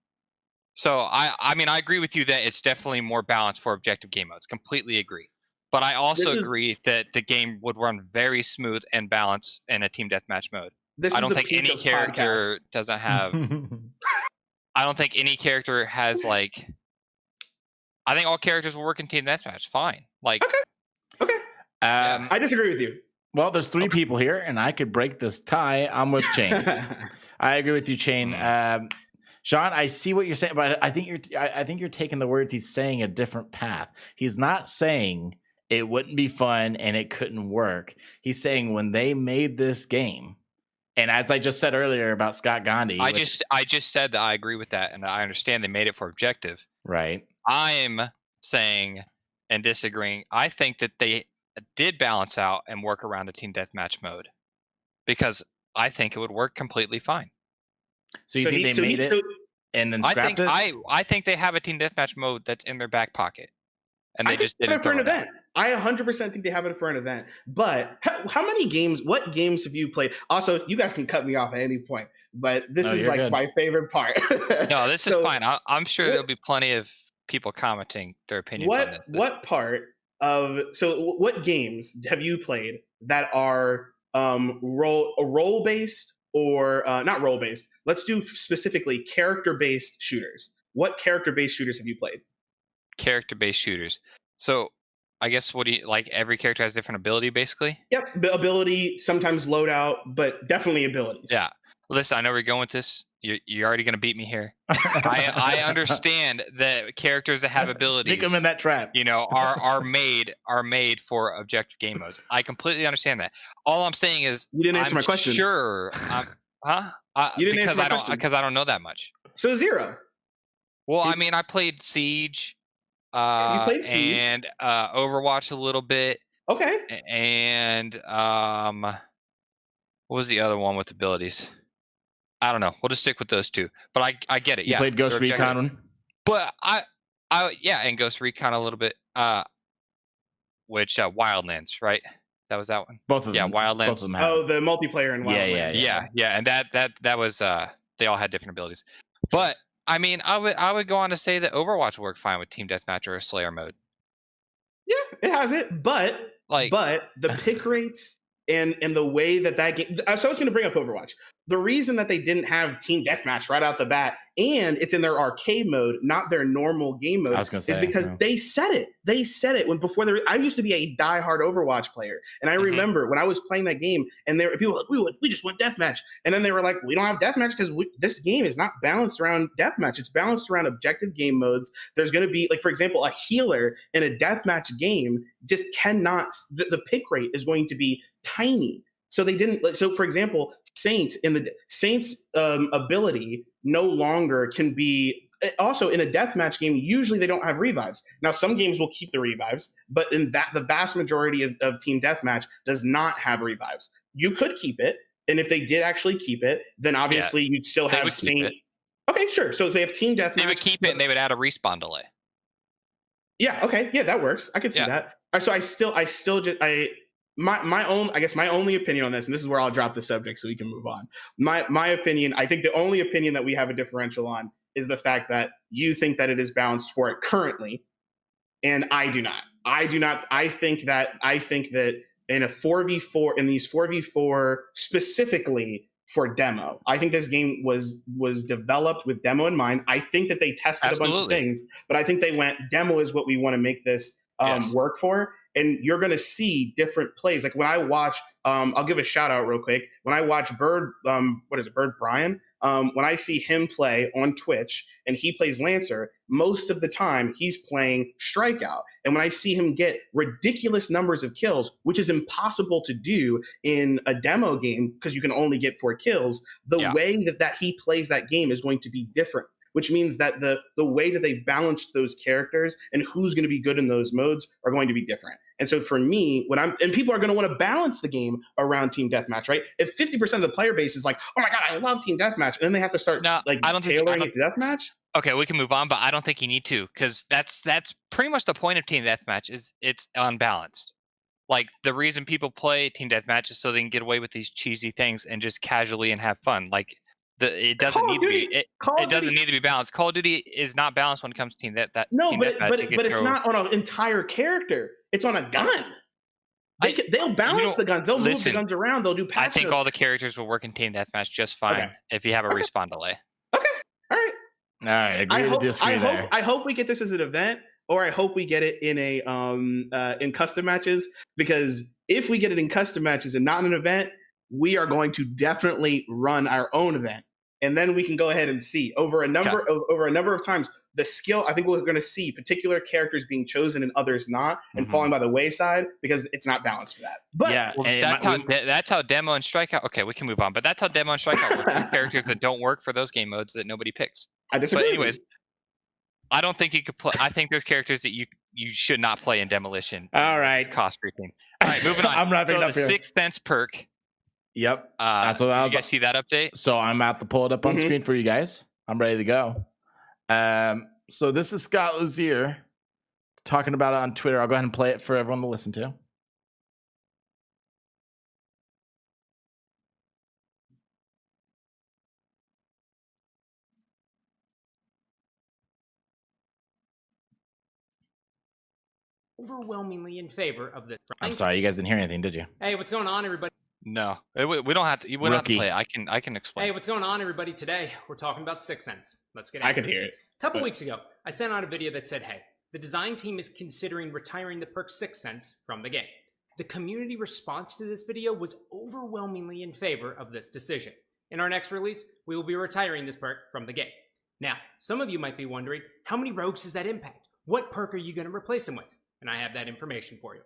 So I agree with you that it's definitely more balanced for objective game modes. Completely agree. But I also agree that the game would run very smooth and balanced in a team deathmatch mode. I don't think any character doesn't have. I don't think any character has like. I think all characters will work in team deathmatch fine. Like. Okay. I disagree with you. Well, there's three people here, and I could break this tie. I'm with Chain. I agree with you, Chain. Sean, I see what you're saying, but I think you're taking the words he's saying a different path. He's not saying it wouldn't be fun and it couldn't work. He's saying when they made this game, and as I just said earlier about Scott Gandhi, I just said that I agree with that, and I understand they made it for objective. Right. I'm saying and disagreeing. I think that they did balance out and work around the team deathmatch mode because I think it would work completely fine. So you think they made it and then scrapped it? I think they have a team deathmatch mode that's in their back pocket. And they just did it for an event. I 100% think they have it for an event. But how many games? What games have you played? Also, you guys can cut me off at any point. But this is like good. My favorite part. No, this is fine. I'm sure there'll be plenty of people commenting their opinions on this. What games have you played that are role based or not role based? Let's do specifically character based shooters. What character based shooters have you played? Character-based shooters. So I guess what do you like? Every character has different ability, basically. Yep, ability, sometimes loadout, but definitely abilities. Yeah. Listen, I know where you're going with this. You're already going to beat me here. I understand that characters that have abilities, Sneak them in that trap. are made for objective game modes. I completely understand that. All I'm saying is you didn't answer my question. Sure, you didn't answer my question because I don't know that much. So 0. Well, I mean, I played Siege. You played Siege and Overwatch a little bit. Okay. And what was the other one with abilities? I don't know. We'll just stick with those two. But I get it. You played Ghost Recon one? But and Ghost Recon a little bit. Which Wildlands, right? That was that one. Both of them. Yeah, Wildlands. Both of them have the multiplayer in Wildlands. Yeah. And that was they all had different abilities. But I mean, I would go on to say that Overwatch worked fine with Team Deathmatch or a Slayer mode. Yeah, it has it, but the pick rates and the way that game. So I was going to bring up Overwatch. The reason that they didn't have Team Deathmatch right out the bat, and it's in their arcade mode, not their normal game mode, is because they said it. They said it I used to be a diehard Overwatch player, and I remember when I was playing that game, and there were people like, we just want Deathmatch, and then they were like, we don't have Deathmatch because this game is not balanced around Deathmatch. It's balanced around objective game modes. There's going to be, like, for example, a healer in a Deathmatch game just cannot. The pick rate is going to be tiny. So they didn't. So, for example, Saints ability no longer can be. Also, in a deathmatch game, usually they don't have revives. Now, some games will keep the revives, but in that, the vast majority of Team Deathmatch does not have revives. You could keep it, and if they did actually keep it, then obviously you'd still have Saint. Okay, sure. So if they have Team Deathmatch, they would keep it, and they would add a respawn delay. Yeah. Okay. Yeah, that works. I could see that. So My only opinion on this, and this is where I'll drop the subject so we can move on. My opinion, I think the only opinion that we have a differential on is the fact that you think that it is balanced for it currently, and I do not. I think that in a 4v4, in these 4v4 specifically for demo, I think this game was developed with demo in mind. I think that they tested a bunch of things, but I think they went, demo is what we want to make this work for. And you're going to see different plays. Like when I watch, I'll give a shout out real quick. When I watch Bird Brian? When I see him play on Twitch and he plays Lancer, most of the time he's playing Strikeout. And when I see him get ridiculous numbers of kills, which is impossible to do in a demo game because you can only get 4 kills, the way that he plays that game is going to be different. Which means that the way that they've balanced those characters and who's going to be good in those modes are going to be different. And so for me, and people are going to want to balance the game around Team Deathmatch, right? If 50% of the player base is like, oh my God, I love Team Deathmatch, and then they have to start tailoring it to Deathmatch. Okay, we can move on, but I don't think you need to, because that's pretty much the point of Team Deathmatch is it's unbalanced. Like the reason people play Team Deathmatch is so they can get away with these cheesy things and just casually and have fun. Like it doesn't need to be. It doesn't need to be balanced. Call of Duty is not balanced when it comes to Team Deathmatch. No, but it's not on an entire character. It's on a gun. They'll balance the guns. They'll move the guns around. They'll do patches. I think all the characters will work in Team Deathmatch just fine if you have a respawn delay. Okay. All right. Agree to disagree there. I hope we get this as an event, or I hope we get it in in custom matches. Because if we get it in custom matches and not an event, we are going to definitely run our own event. And then we can go ahead and see over a number of times the skill. I think we're going to see particular characters being chosen and others not, and falling by the wayside because it's not balanced for that. But that's how demo and strikeout. Okay, we can move on. But that's how demo and strikeout work. There's characters that don't work for those game modes that nobody picks. I disagree. But anyways, I don't think you could play. I think there's characters that you should not play in demolition. All right, it's cost creeping. All right, moving on. I'm wrapping it up the here. 6th Sense perk. Yep. That's what you guys see that update? So I'm about to pull it up on screen for you guys. I'm ready to go. So this is Scott Lussier talking about it on Twitter. I'll go ahead and play it for everyone to listen to. Overwhelmingly in favor of this. I'm sorry, you guys didn't hear anything, did you? Hey, what's going on, everybody? No, we don't have to. You don't have to play it. I can explain. Hey, what's going on, everybody? Today we're talking about 6th Sense. Let's get. I could hear it. A couple weeks ago, I sent out a video that said, "Hey, the design team is considering retiring the perk 6 cents from the game. The community response to this video was overwhelmingly in favor of this decision. In our next release, we will be retiring this perk from the game. Now, some of you might be wondering, how many rogues does that impact? What perk are you going to replace them with? And I have that information for you.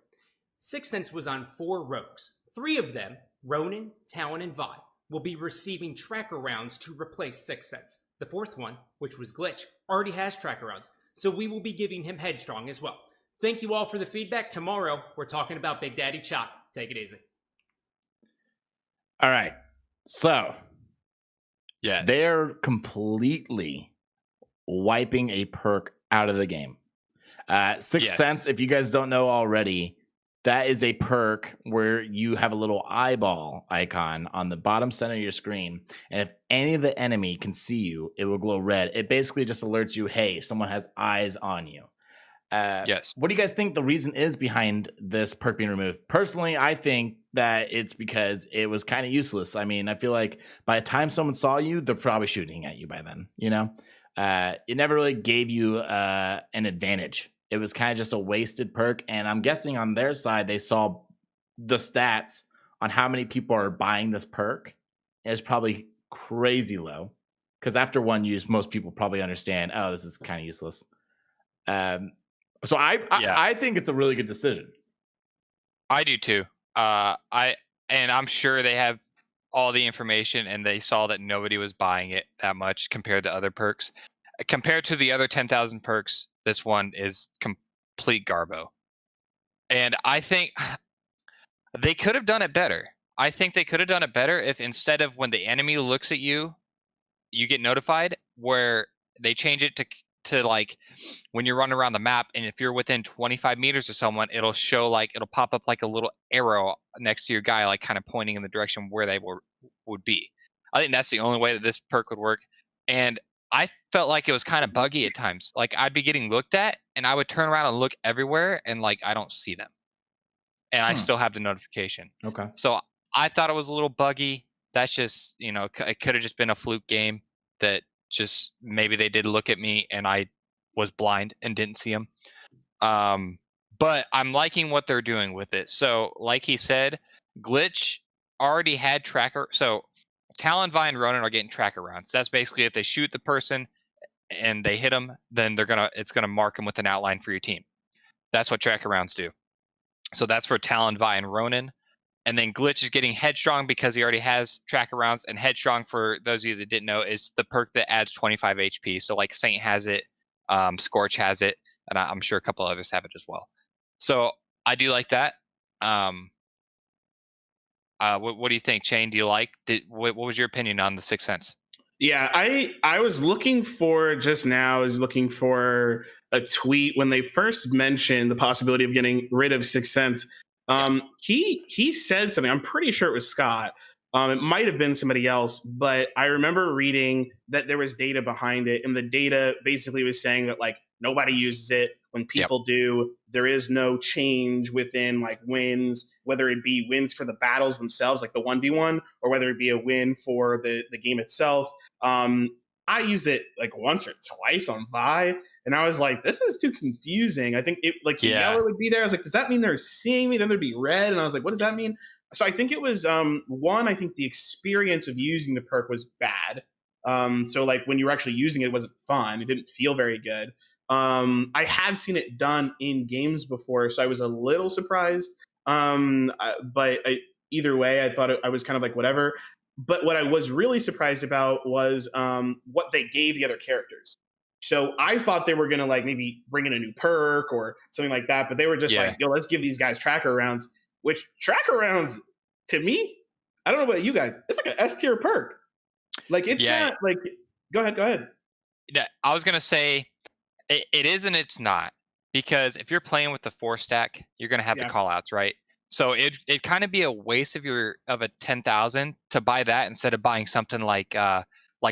6 cents was on 4 rogues. 3 of them, Ronin, Talon, and Vi, will be receiving tracker rounds to replace 6 cents. The 4th one, which was Glitch, already has tracker rounds, so we will be giving him Headstrong as well. Thank you all for the feedback. Tomorrow, we're talking about Big Daddy Chaac. Take it easy. All right. So, Yes. they're completely wiping a perk out of the game. 6 Yes. cents, if you guys don't know already, that is a perk where you have a little eyeball icon on the bottom center of your screen. And if any of the enemy can see you, it will glow red. It basically just alerts you, hey, someone has eyes on you. Yes. What do you guys think the reason is behind this perk being removed? Personally, I think that it's because it was kind of useless. I mean, I feel like by the time someone saw you, they're probably shooting at you by then, you know? It never really gave you an advantage. It was kind of just a wasted perk. And I'm guessing on their side, they saw the stats on how many people are buying this perk. And it's probably crazy low. Because after one use, most people probably understand, oh, this is kind of useless. So I think it's a really good decision. I do too. I'm sure they have all the information and they saw that nobody was buying it that much compared to other perks. Compared to the other 10,000 perks, this one is complete garbo. And I think they could have done it better. I think they could have done it better if instead of when the enemy looks at you, you get notified, where they change it to like when you're running around the map, and if you're within 25 meters of someone, it'll show it'll pop up like a little arrow next to your guy, like kind of pointing in the direction where they would be. I think that's the only way that this perk would work. And I felt like it was kind of buggy at times. Like I'd be getting looked at and I would turn around and look everywhere and I don't see them. And I still have the notification. Okay. So I thought it was a little buggy. That's just, it could have just been a fluke game that just maybe they did look at me and I was blind and didn't see them. But I'm liking what they're doing with it. So like he said, Glitch already had tracker. So Talon, Vi, and Ronin are getting tracker rounds. That's basically if they shoot the person and they hit them, then it's gonna mark them with an outline for your team. That's what tracker rounds do. So that's for Talon, Vi, and Ronin. And then Glitch is getting Headstrong because he already has tracker rounds. And Headstrong, for those of you that didn't know, is the perk that adds 25 HP. So Saint has it, Scorch has it, and I'm sure a couple others have it as well. So I do like that. What do you think, Chain? Do you like? What was your opinion on the 6 cents? Yeah, I was looking for a tweet when they first mentioned the possibility of getting rid of 6 cents. He said something. I'm pretty sure it was Scott. It might have been somebody else, but I remember reading that there was data behind it, and the data basically was saying that nobody uses it. When people do, there is no change within wins, whether it be wins for the battles themselves, like the 1v1, or whether it be a win for the game itself. I used it once or twice on Vi, and I was like, this is too confusing. I think it yellow would be there. I was like, does that mean they're seeing me? Then there'd be red, and I was like, what does that mean? So I think it was one. I think the experience of using the perk was bad. So when you were actually using it, it wasn't fun. It didn't feel very good. I have seen it done in games before, so I was a little surprised. But either way, I thought I was kind of whatever. But what I was really surprised about was what they gave the other characters. So I thought they were going to maybe bring in a new perk or something like that. But they were just yo, let's give these guys tracker rounds, which tracker rounds to me, I don't know about you guys, it's like an S tier perk. It's not go ahead. Yeah, I was going to say it is and it's not, because if you're playing with the 4-stack, you're going to have the call outs, right? So it'd kind of be a waste of a 10,000 to buy that instead of buying something like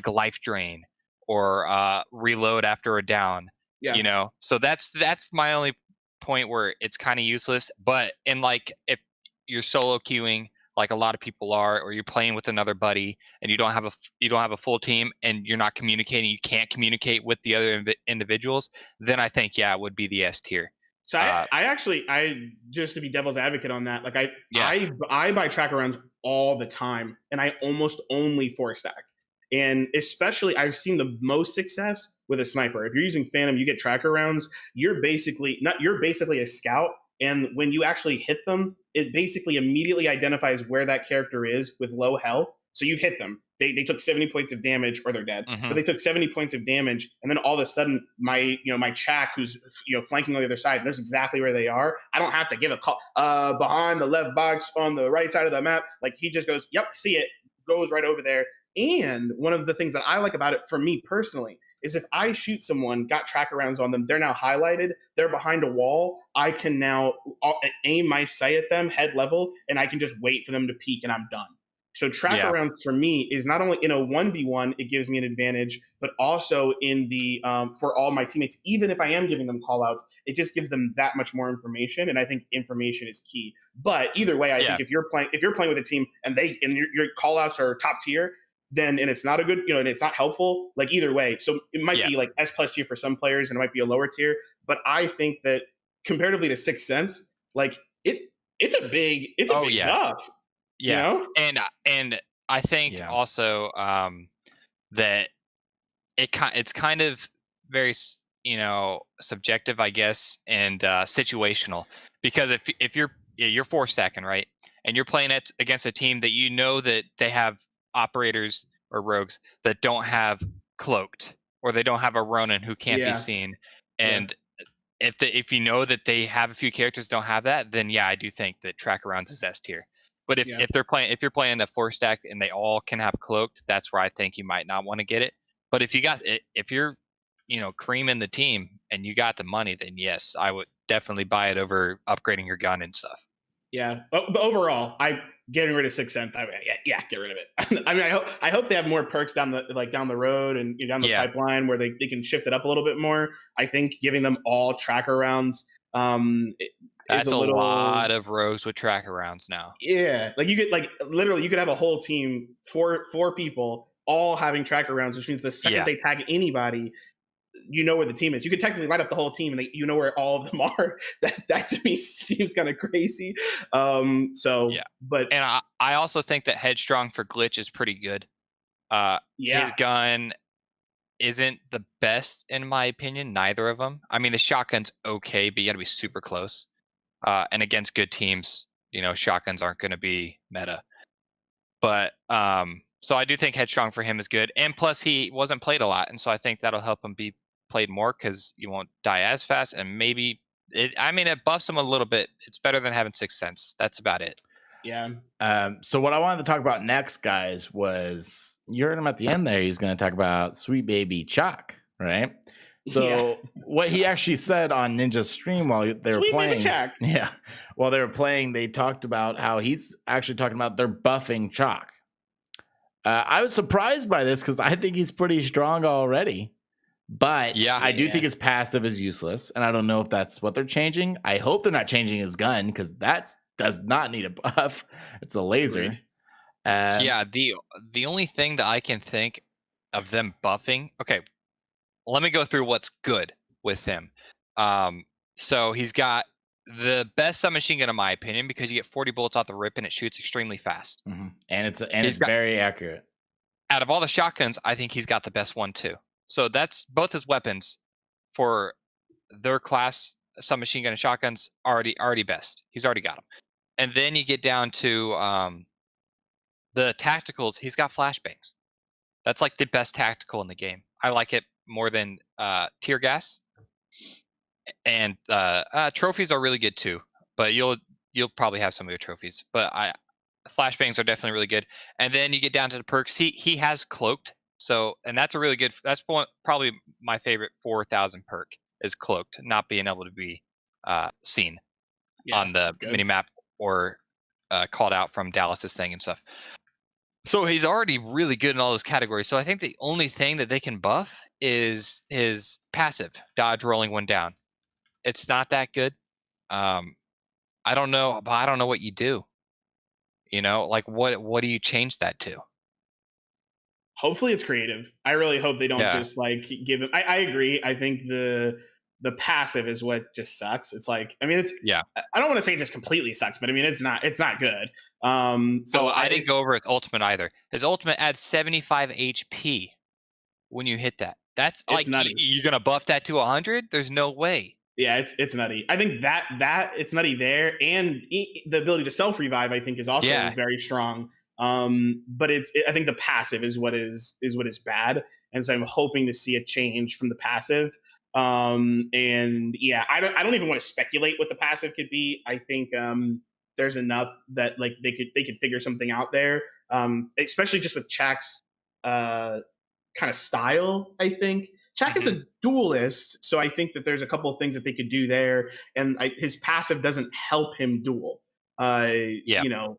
life drain or reload after a down. Yeah. So that's my only point where it's kind of useless. But in if you're solo queuing, like a lot of people are, or you're playing with another buddy and you don't have a full team and you're not communicating, you can't communicate with the other individuals, then I think it would be the S tier. So I just to be devil's advocate on that, like I buy tracker rounds all the time, and I almost only 4-stack. And especially, I've seen the most success with a sniper. If you're using Phantom, you get tracker rounds. You're basically a scout, and when you actually hit them, it basically immediately identifies where that character is with low health. So you've hit them. They took 70 points of damage, or they're dead. Mm-hmm. But they took 70 points of damage, and then all of a sudden, my Chaac, who's flanking on the other side, knows exactly where they are. I don't have to give a call behind the left box on the right side of the map. Like, he just goes, "Yep, see it," goes right over there. And one of the things that I like about it, for me personally, is if I shoot someone, got tracker rounds on them, they're now highlighted, they're behind a wall, I can now aim my sight at them head level, and I can just wait for them to peek, and I'm done. So tracker rounds for me is not only in a 1v1, it gives me an advantage, but also in the for all my teammates, even if I am giving them call outs, it just gives them that much more information. And I think information is key. But either way, I think if you're playing with a team and your call outs are top tier, then, and it's not a good, and it's not helpful, like either way. So it might be like S+ tier for some players, and it might be a lower tier. But I think that comparatively to 6th Sense, like it's a big buff. Yeah. And I think also that it's kind of very subjective, I guess, and situational, because if you're 4-stacking, right, and you're playing it against a team that that they have operators or rogues that don't have cloaked, or they don't have a Ronin who can't be seen, and if you know that they have a few characters don't have that, then I do think that tracker rounds is S tier. But if you're playing a 4-stack and they all can have cloaked, that's where I think you might not want to get it. But if you're creaming the team and you got the money, then yes, I would definitely buy it over upgrading your gun and stuff. Yeah, but overall, I getting rid of 6th Sense. Get rid of it. I mean, I hope they have more perks down the road and down the pipeline where they can shift it up a little bit more. I think giving them all tracker rounds. That's a lot of rogues with tracker rounds now. Yeah, like you could have a whole team, four people, all having tracker rounds, which means the second they tag anybody, where the team is. You could technically light up the whole team, and where all of them are. That to me seems kind of crazy. But I also think that Headstrong for glitch is pretty good. His gun isn't the best in my opinion. Neither of them. I mean, the shotgun's okay, but you got to be super close. And against good teams, shotguns aren't going to be meta. But so I do think Headstrong for him is good. And plus, he wasn't played a lot. And so I think that'll help him be played more, because you won't die as fast. And maybe, it buffs him a little bit. It's better than having 6th Sense. That's about it. Yeah. So what I wanted to talk about next, guys, was you heard him at the end there. He's going to talk about sweet baby Chaac, right? So what he actually said on Ninja's stream while they were playing, while they were playing, they talked about how he's actually talking about they're buffing Chaac. I was surprised by this because I think he's pretty strong already, but I do think his passive is useless, and I don't know if that's what they're changing. I hope they're not changing his gun, because that does not need a buff. It's a laser. The only thing that I can think of them buffing. Okay. Let me go through what's good with him. So he's got the best submachine gun in my opinion, because you get 40 bullets off the rip and it shoots extremely fast. Mm-hmm. And it's very accurate. Out of all the shotguns, I think he's got the best one too. So that's both his weapons for their class, submachine gun and shotguns, already best. He's already got them. And then you get down to the tacticals. He's got flashbangs. That's like the best tactical in the game. I like it more than tear gas, and trophies are really good too, but you'll probably have some of your trophies, but flashbangs are definitely really good. And then you get down to the perks. He has cloaked, so, and that's probably my favorite 4,000 perk is cloaked, not being able to be seen on the minimap or called out from Dallas's thing and stuff. So he's already really good in all those categories. So I think the only thing that they can buff is his passive, dodge rolling one down. It's not that good. I don't know what you do. You know, like what do you change that to? Hopefully it's creative. I really hope they don't Yeah. just like give him. I agree. I think the passive is what just sucks. It's like, I mean, it's Yeah. I don't want to say it just completely sucks, but I mean it's not good. So I didn't go over his ultimate either. His ultimate adds 75 HP when you hit that. That's It's like nutty. you're gonna buff that to 100? There's no way. Yeah, it's nutty. I think that it's nutty there, and the ability to self revive I think is also Yeah. very strong. But I think the passive is what is bad, and so I'm hoping to see a change from the passive. And yeah, I don't even want to speculate what the passive could be. I think there's enough that like they could figure something out there. Especially just with Chaac's kind of style. I think Chaac is a duelist, so I think that there's a couple of things that they could do there, and his passive doesn't help him duel. Yeah. You know,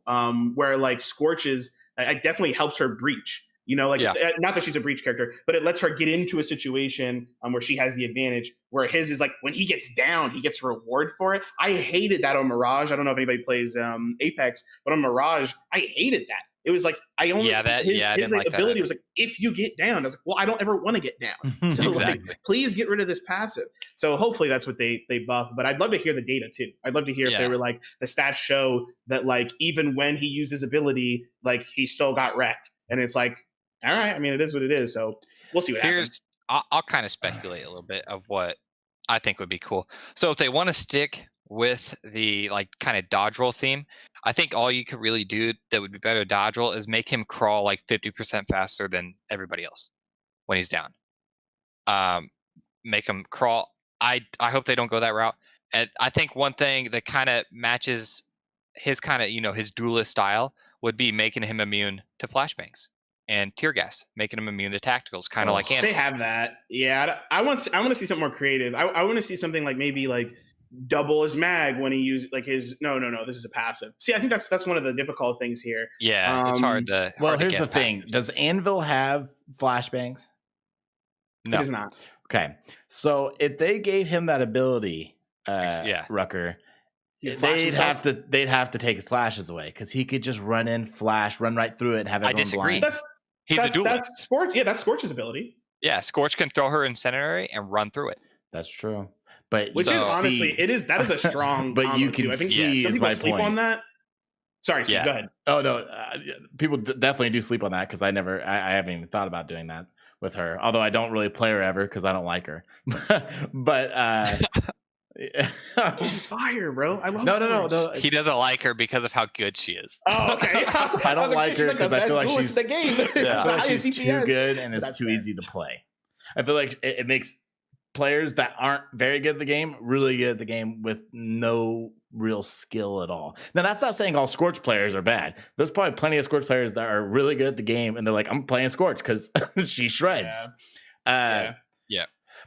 where like Scorch's, it definitely helps her breach. You know, like Yeah. not that she's a breach character, but it lets her get into a situation where she has the advantage. Where his is like when he gets down, he gets reward for it. I hated that on Mirage. I don't know if anybody plays Apex, but on Mirage, I hated that. It was like I only I his didn't like that ability either. was like if you get down. I was like, well, I don't ever want to get down. So Exactly. like, please get rid of this passive. So hopefully that's what they buff. But I'd love to hear the data too. I'd love to hear if they Yeah. were like the stats show that like even when he used his ability, like he still got wrecked. And it's like, all right, I mean, it is what it is. So we'll see what happens. I'll kind of speculate a little bit of what I think would be cool. So if they want to stick with the like kind of dodge roll theme, I think all you could really do that would be better dodge roll is make him crawl like 50% faster than everybody else when he's down. Make him crawl. I hope they don't go that route. And I think one thing that kind of matches his kind of, his duelist style would be making him immune to flashbangs and tear gas, making him immune to tacticals, kind of like him. They have that. Yeah, I want to see something more creative. I want to see something like maybe like double his mag when he used like his no, this is a passive. See, I think that's one of the difficult things here. Yeah, it's hard to. Well, hard to here's guess the thing: past. does Anvil have flashbangs? No. It is not. Okay, so if they gave him that ability, Yeah. Rucker, He'd flash they'd himself. have to take his flashes away because he could just run in, flash, run right through it, and have I everyone disagree. blind. He's a duelist. That's Scorch. Yeah, that's Scorch's ability. Yeah, Scorch can throw her incendiary and run through it. That's true, but Which you is can honestly, see- that is a strong. But you combo, can too. I think see some is people my sleep point. on that. Sorry, Steve. Yeah. Go ahead. Oh no, people definitely do sleep on that because I haven't even thought about doing that with her. Although I don't really play her ever because I don't like her. but She's fire, bro. I love. no. He doesn't like her because of how good she is. Oh, okay. I don't like her because I feel like she's the game. I feel like she's too DPS. good and it's That's too fair. easy to play. I feel like it makes players that aren't very good at the game really good at the game with no real skill at all. Now that's not saying all Scorch players are bad. There's probably plenty of Scorch players that are really good at the game and they're like, I'm playing Scorch because she shreds. Yeah.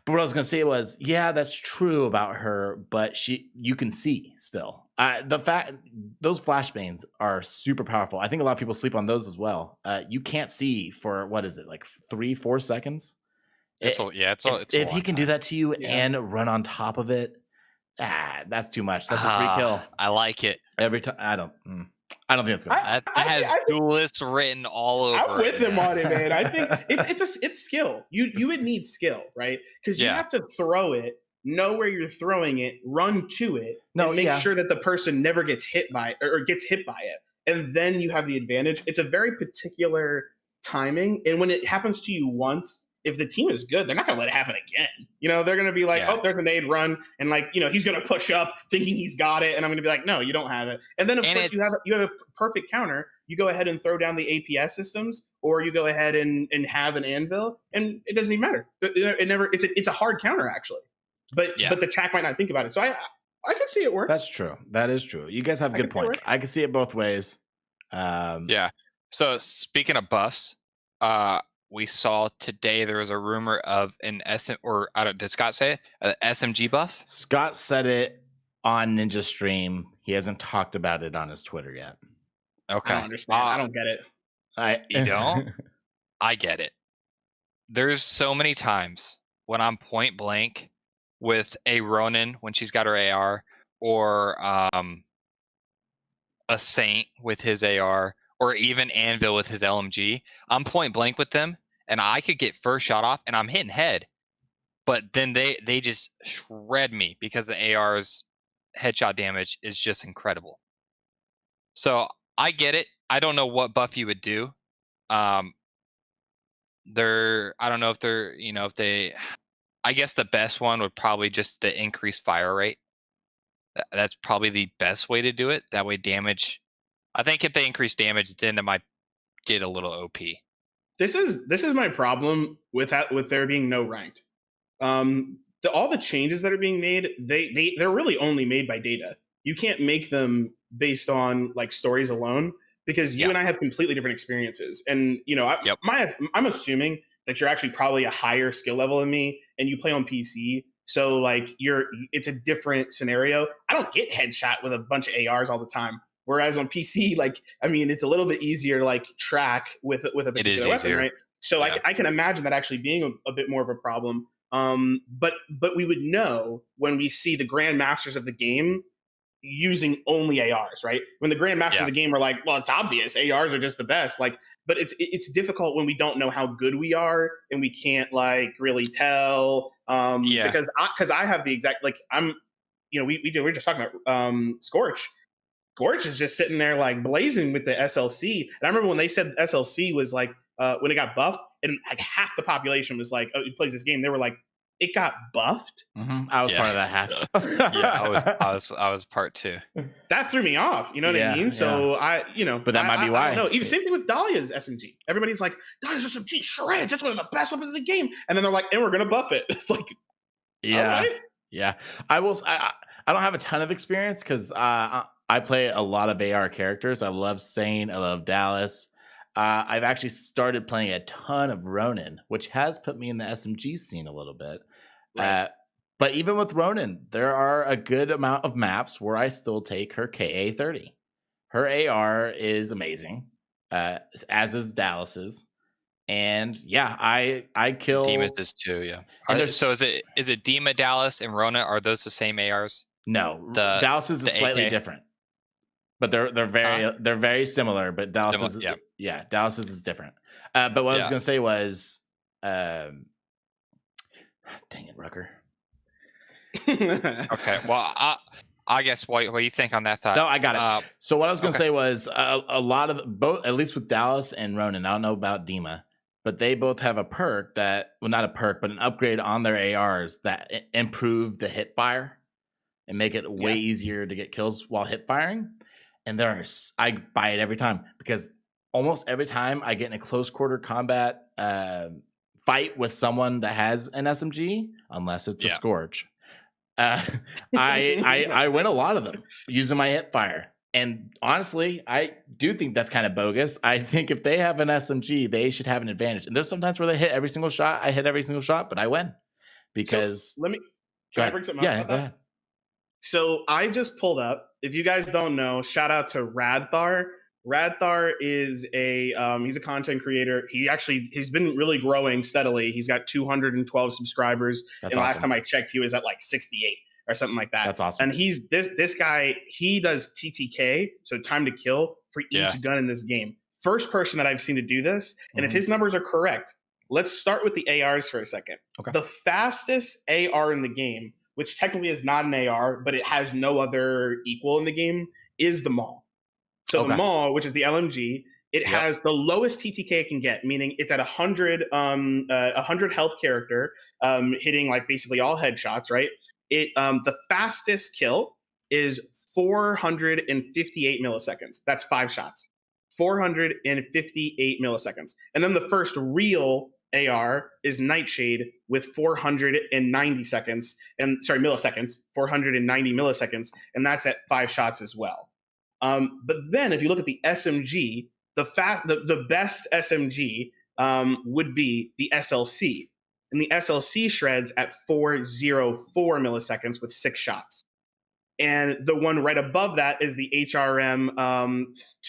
But what I was gonna say was, yeah, that's true about her, but you can see still. The fact those flashbangs are super powerful. I think a lot of people sleep on those as well. You can't see for what is it, like 3-4 seconds? If He can do that to you Yeah. and run on top of it, that's too much. That's a free kill I like it. every time. I don't think it's gonna. That I has think- duelists written all over. I'm with it, him on it, man. I think it's skill. You would need skill, right? Because you Yeah. have to throw it, know where you're throwing it, run to it, and make yeah. sure that the person never gets hit by it or gets hit by it, and then you have the advantage. It's a very particular timing, and when it happens to you once, if the team is good, they're not gonna let it happen again. They're gonna be like, Yeah. oh, there's a nade run, and like he's gonna push up thinking he's got it, and I'm gonna be like, no, you don't have it. And then of course you have a perfect counter. You go ahead and throw down the APS systems, or you go ahead and have an anvil, and it doesn't even matter. It never. It's a hard counter actually, but the Chaac might not think about it. So I can see it work. That's true. That is true. You guys have I good can see it points. I can see it both ways. Yeah. So speaking of buffs, we saw today there was a rumor of an did Scott say it? An SMG buff? Scott said it on Ninja Stream. He hasn't talked about it on his Twitter yet. Okay. I don't understand. I don't get it. You don't? I get it. There's so many times when I'm point blank with a Ronin when she's got her AR, or a Saint with his AR or even Anvil with his LMG, I'm point blank with them, and I could get first shot off, and I'm hitting head. But then they just shred me because the AR's headshot damage is just incredible. So I get it. I don't know what buff you would do. I don't know if they're, if they, I guess the best one would probably just the increased fire rate. That's probably the best way to do it. That way damage, I think if they increase damage, then it might get a little OP. This is my problem with there being no ranked. All the changes that are being made, they're really only made by data. You can't make them based on like stories alone, because you and I have completely different experiences. And I'm assuming that you're actually probably a higher skill level than me, and you play on PC. So like it's a different scenario. I don't get headshot with a bunch of ARs all the time. Whereas on PC, it's a little bit easier to like track with a particular weapon, right? So I can imagine that actually being a bit more of a problem. But we would know when we see the grandmasters of the game using only ARs, right? When the grandmasters of the game are like, well, it's obvious, ARs are just the best. But it's difficult when we don't know how good we are and we can't like really tell. Because I have the exact we're just talking about Scorch. Scorch is just sitting there like blazing with the SLC. And I remember when they said SLC was like when it got buffed, and like half the population was like, oh, he plays this game. They were like, it got buffed. Mm-hmm. I was part of that half. I was part too. That threw me off. You know what I mean? So but that might be why. No, even same thing with Dahlia's SMG. Everybody's like, Dahlia's SMG shreds. That's one of the best weapons in the game. And then they're like, and we're gonna buff it. It's like, all right. Yeah. I don't have a ton of experience because I play a lot of AR characters. I love Saint. I love Dallas. I've actually started playing a ton of Ronin, which has put me in the SMG scene a little bit. Right. But even with Ronin, there are a good amount of maps where I still take her KA-30. Her AR is amazing, as is Dallas's. And yeah, I kill Dima's does too, yeah. So is it Dima, Dallas, and Rona? Are those the same ARs? No, Dallas's is slightly different. But they're very similar, but Dallas's Dallas's is different. But what I was gonna say was dang it, Rucker. Okay. Well, I guess what do you think on that thought? No, I got it. So what I was gonna say was a lot of both, at least with Dallas and Ronin. I don't know about Dima, but they both have a perk not a perk, but an upgrade on their ARs that improve the hip fire and make it way easier to get kills while hip firing. And I buy it every time, because almost every time I get in a close quarter combat fight with someone that has an SMG, unless it's a Scorch, I win a lot of them using my hip fire. And honestly, I do think that's kind of bogus. I think if they have an SMG, they should have an advantage. And there's sometimes where they hit every single shot. I hit every single shot, but I win because. So can I bring something up about that? Ahead. So I just pulled up. If you guys don't know, shout out to Radthar. Radthar is he's a content creator. He's been really growing steadily. He's got 212 subscribers. That's awesome. Last time I checked, he was at like 68 or something like that. That's awesome. And he's this guy, he does TTK, so time to kill, for each gun in this game. First person that I've seen to do this. And if his numbers are correct, let's start with the ARs for a second. Okay. The fastest AR in the game, which technically is not an AR, but it has no other equal in the game, is the Maul. So the Maul, which is the LMG, it has the lowest TTK it can get, meaning it's at 100 health character, hitting like basically all headshots, right? The fastest kill is 458 milliseconds. That's 5 shots. 458 milliseconds. And then the first real AR is Nightshade with 490 milliseconds, 490 milliseconds, and that's at 5 shots as well. But then if you look at the SMG, the best SMG would be the SLC, and the SLC shreds at 404 milliseconds with 6 shots. And the one right above that is the HRM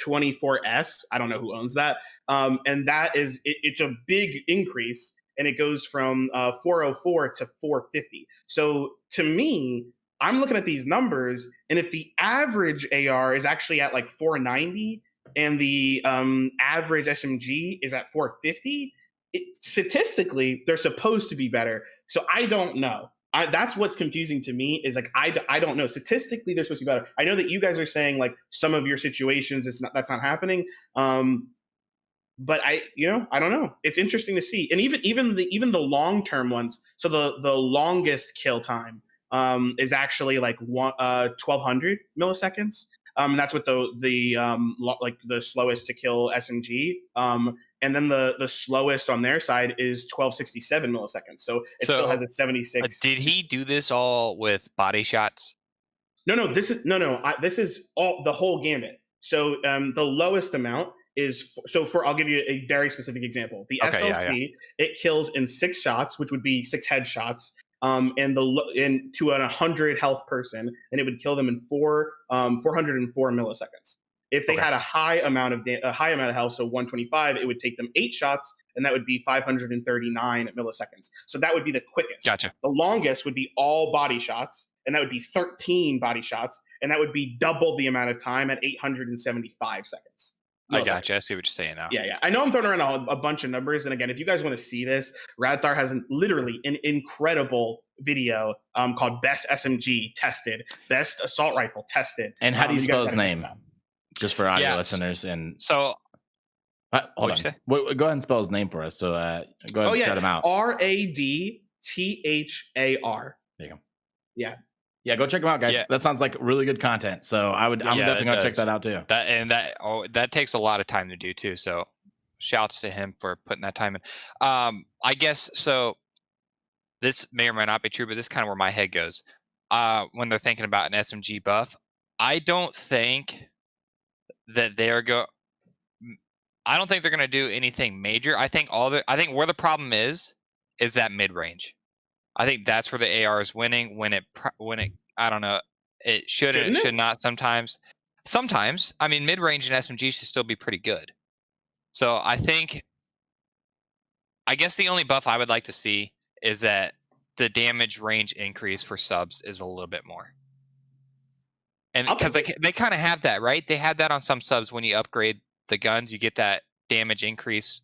24S. I don't know who owns that. And that is, it's a big increase, and it goes from 404 to 450. So to me, I'm looking at these numbers, and if the average AR is actually at like 490 and the average SMG is at 450, statistically, they're supposed to be better. So I don't know. That's what's confusing to me is like, I don't know. Statistically, they're supposed to be better. I know that you guys are saying like some of your situations, that's not happening. But I don't know. It's interesting to see. And even the long-term ones. So the longest kill time is actually like 1200 milliseconds. That's what the slowest to kill SMG. And then the slowest on their side is 1267 milliseconds. So it still has a 76. Did he do this all with body shots? No. This is all the whole gamut. So the lowest amount is I'll give you a very specific example. The SLC, it kills in 6 shots, which would be 6 headshots. And to an 100 health person, and it would kill them in 404 milliseconds. If they had a high amount of health, so 125, it would take them 8 shots, and that would be 539 milliseconds. So that would be the quickest. Gotcha. The longest would be all body shots, and that would be 13 body shots, and that would be double the amount of time at 875 seconds. I gotcha. I see what you're saying now. Yeah. I know I'm throwing around a bunch of numbers. And again, if you guys want to see this, Radthar has literally an incredible video called Best SMG Tested, Best Assault Rifle Tested. And how do you spell his name? Just for audio listeners. And so, hold on. Go ahead and spell his name for us. So go ahead and shout him out. Radthar. There you go. Yeah. Yeah, go check them out, guys. That sounds like really good content. So I'm definitely gonna check that out too. That takes a lot of time to do too. So shouts to him for putting that time in. I guess so. This may or may not be true, but this is kind of where my head goes when they're thinking about an SMG buff. I don't think that I don't think they're gonna do anything major. I think where the problem is that mid range. I think that's where the AR is winning when it I don't know, it should and it should not sometimes. I mean, mid-range and SMG should still be pretty good. So I guess the only buff I would like to see is that the damage range increase for subs is a little bit more. And because they kind of have that, right? They have that on some subs. When you upgrade the guns, you get that damage increase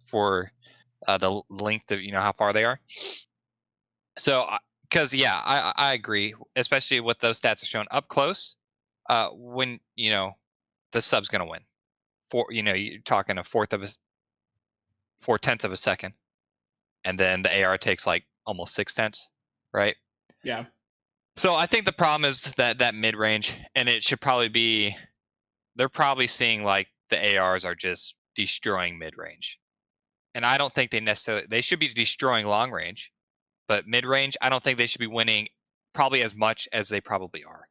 for the length of how far they are. So, because I agree, especially with those stats are shown up close. When the sub's gonna win, you're talking 4/10 of a second, and then the AR takes like almost 6/10, right? Yeah. So I think the problem is that mid range, and it should probably be they're probably seeing like the ARs are just destroying mid range, and I don't think they should be destroying long range. But mid-range, I don't think they should be winning probably as much as they probably are.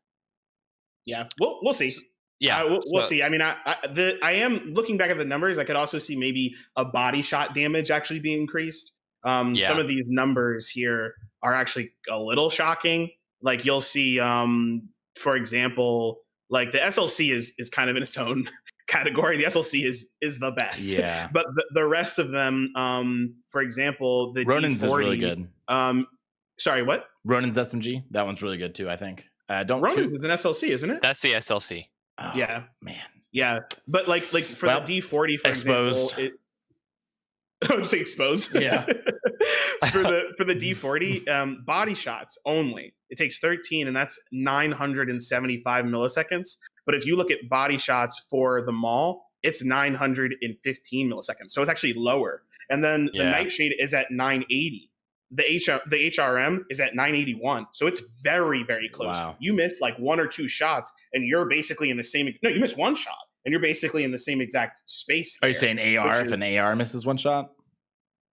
Yeah, we'll see. Yeah, we'll see. I mean, I am looking back at the numbers. I could also see maybe a body shot damage actually being increased. Some of these numbers here are actually a little shocking. Like you'll see, for example, like the SLC is kind of in its own category. The SLC is the best. Yeah. But the rest of them, for example, the Ronin's D40, is really good. Sorry, what? Ronin's SMG. That one's really good too, I think. Ronin's is an SLC, isn't it? That's the SLC. Oh, yeah. Man. Yeah. But like for the D40, for exposed. example, I would say exposed. Yeah. for the D40, body shots only, it takes 13, and that's 975 milliseconds. But if you look at body shots for the Maul, it's 915 milliseconds. So it's actually lower. And then the Nightshade is at 980. The HRM is at 981. So it's very, very close. Wow. You miss like 1 or 2 shots, and you're basically in the same. No, you miss 1 shot, and you're basically in the same exact space. Are you saying AR? If an AR misses 1 shot?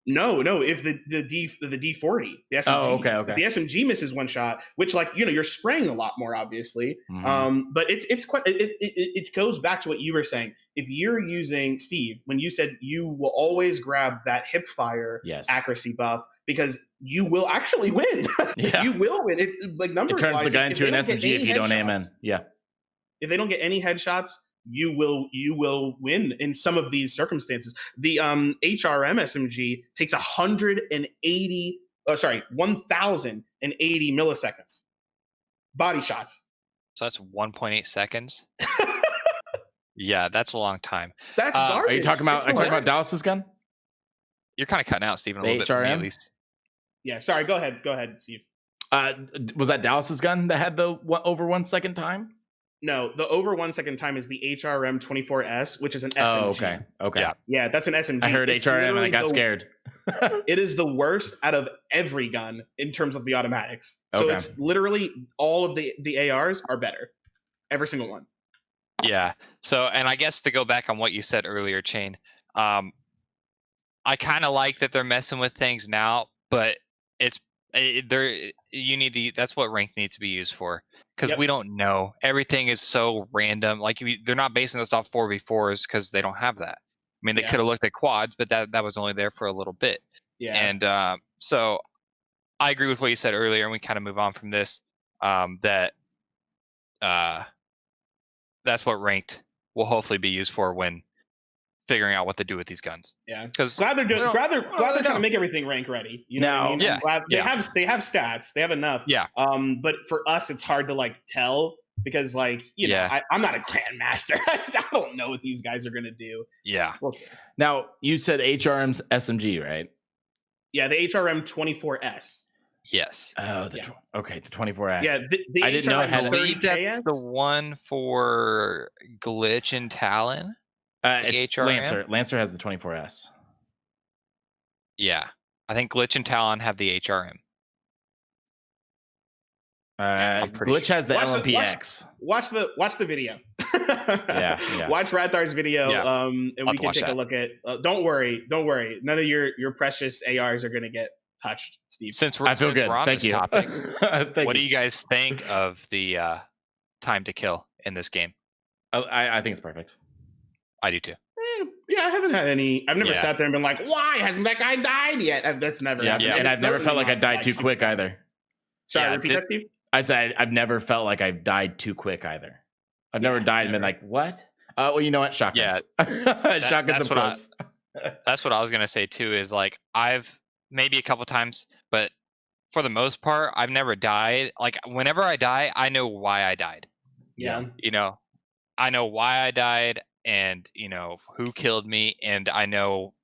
No. If the D40, the SMG, okay. The SMG misses 1 shot, which you're spraying a lot more, obviously. Mm-hmm. But it's quite. It goes back to what you were saying. If you're using Steve, when you said you will always grab that hip fire accuracy buff because you will actually win. Yeah. You will win. It's like numbers. It turns wise, the guy into an SMG if you don't aim in. Yeah. If they don't get any headshots, you will win in some of these circumstances. The HRM SMG takes 1,080 milliseconds. body shots. So that's 1.8 seconds. Yeah, that's a long time. That's garbage. Are you talking about Dallas's gun? You're kind of cutting out, Steven, a little bit for me at least. Yeah, sorry. Go ahead, Steve. Was that Dallas's gun that had the over 1 second time? No, the over 1 second time is the HRM 24S, which is an SMG. Oh, okay. Yeah, that's an SMG. I heard HRM and I got scared. It is the worst out of every gun in terms of the automatics. So it's literally all of the ARs are better. Every single one. Yeah. So, and I guess to go back on what you said earlier, Chain, I kind of like that they're messing with things now, but that's what rank needs to be used for, because we don't know. Everything is so random. Like they're not basing this off 4v4s because they don't have that. I mean, they could have looked at quads, but that was only there for a little bit. Yeah. And so I agree with what you said earlier, and we kind of move on from this. That's what ranked will hopefully be used for when figuring out what to do with these guns. Yeah, because glad they're trying to make everything rank ready. You know, what I mean? Yeah, they have stats, they have enough. Yeah. But for us, it's hard to like tell because like you know, I'm not a grandmaster. I don't know what these guys are gonna do. Yeah. Now you said HRM's SMG, right? Yeah, the HRM 24S. Yes. Oh, the 24S. Yeah, the I didn't know it had. I believe that's the one for Glitch and Talon. It's HRM? Lancer has the 24S. Yeah, I think Glitch and Talon have the HRM. Glitch has the LMPX. Watch the video. yeah. Watch Rathar's video. And we can take a look at. Don't worry. None of your precious ARs are going to get touched, Steve. I feel good. On Thank this you. Topic, what do you guys think of the time to kill in this game? I think it's perfect. I do too. Yeah, I haven't had any. I've never sat there and been like, "Why hasn't that guy died yet?" That's never happened. Yeah, and I've never felt like I died too quick either. Sorry, repeat that, Steve. I said I've never felt like I've died too quick either. I've never died and been like, "What?" Well, you know what? Shotguns. Yeah, shotguns. That's what I was gonna say too. Is like I've maybe a couple times, but for the most part, I've never died. Like whenever I die, I know why I died. Yeah. You know, I know why I died, and you know who killed me, and I know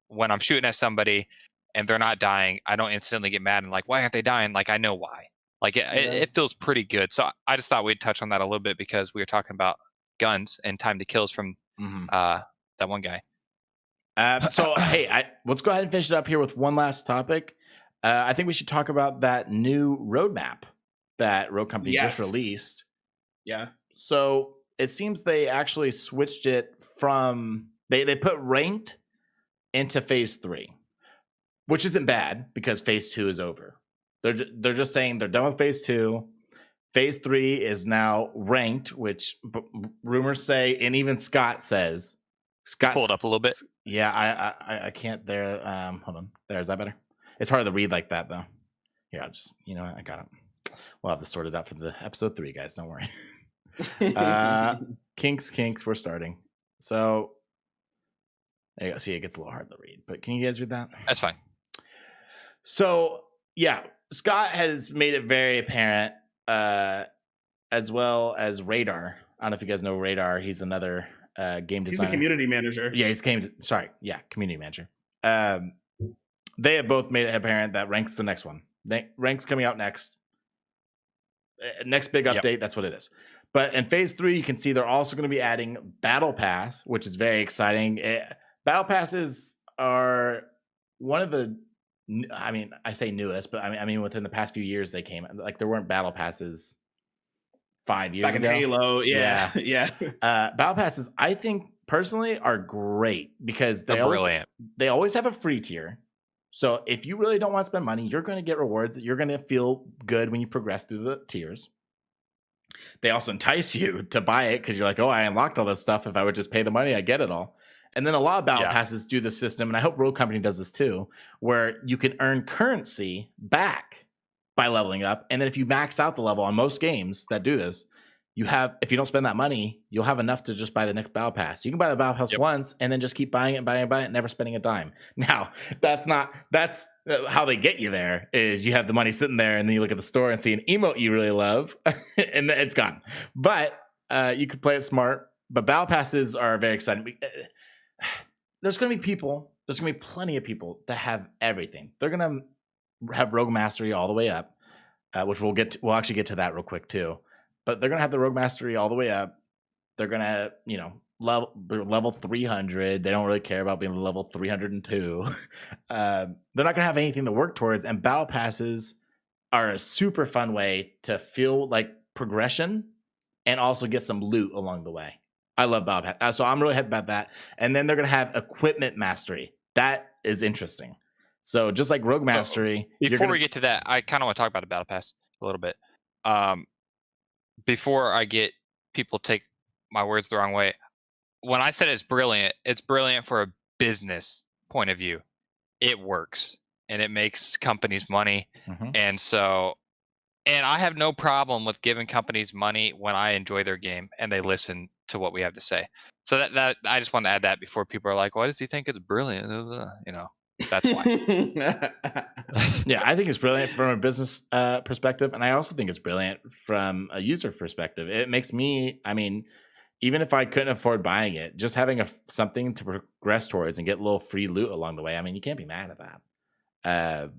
when I'm shooting at somebody and they're not dying, I don't instantly get mad and like, why aren't they dying? Like I know why. Like it feels pretty good. So I just thought we'd touch on that a little bit because we were talking about guns and time to kills from that one guy. So hey, let's go ahead and finish it up here with one last topic. I think we should talk about that new roadmap that Rogue Company just released. Yeah. So it seems they actually switched it from they put ranked into phase 3, which isn't bad because phase 2 is over. They're just saying they're done with phase 2. Phase 3 is now ranked, which rumors say, and even Scott says. Scott pull it up a little bit. Yeah, I can't there. Hold on. There, is that better? It's hard to read like that though. Here, I'll just I got it. We'll have this sorted out for the episode 3, guys. Don't worry. Kinks. We're starting. So there you go. See, it gets a little hard to read, but can you guys read that? That's fine. So yeah, Scott has made it very apparent, as well as Radar. I don't know if you guys know Radar. He's another game designer. He's the community manager. Yeah, community manager. They have both made it apparent that Rank's the next one. Rank's coming out next. Next big update. That's what it is. But in phase 3, you can see they're also going to be adding Battle Pass, which is very exciting. Battle Passes are one of the, I mean, I say newest, but I mean within the past few years they came. Like there weren't Battle Passes 5 years back ago. In Halo. Yeah. Battle Passes, I think personally, are great because they always have a free tier. So if you really don't want to spend money, you're going to get rewards. You're going to feel good when you progress through the tiers. They also entice you to buy it because you're like, oh, I unlocked all this stuff. If I would just pay the money, I get it all. And then a lot of Battle Passes do the system, and I hope Rogue Company does this too, where you can earn currency back by leveling up. And then if you max out the level on most games that do this, if you don't spend that money, you'll have enough to just buy the next battle pass. You can buy the battle pass once and then just keep buying it, never spending a dime. Now, that's how they get you there is you have the money sitting there and then you look at the store and see an emote you really love and it's gone. But you could play it smart. But battle passes are very exciting. There's going to be plenty of people that have everything. They're going to have Rogue Mastery all the way up, which we'll actually get to that real quick too. But they're going to have the Rogue Mastery all the way up. They're going to, level 300. They don't really care about being level 302. They're not going to have anything to work towards. And battle passes are a super fun way to feel like progression and also get some loot along the way. I love battle pass. So I'm really happy about that. And then they're going to have equipment mastery. That is interesting. So just like Rogue Mastery. Before we get to that, I kind of want to talk about the battle pass a little bit. Before I get people take my words the wrong way, when I said it's brilliant for a business point of view. It works and it makes companies money. Mm-hmm. And I have no problem with giving companies money when I enjoy their game and they listen to what we have to say. So that I just want to add that before people are like, why does he think it's brilliant? That's why. Yeah, I think it's brilliant from a business perspective. And I also think it's brilliant from a user perspective. It makes me, even if I couldn't afford buying it, just having something to progress towards and get a little free loot along the way. You can't be mad at that.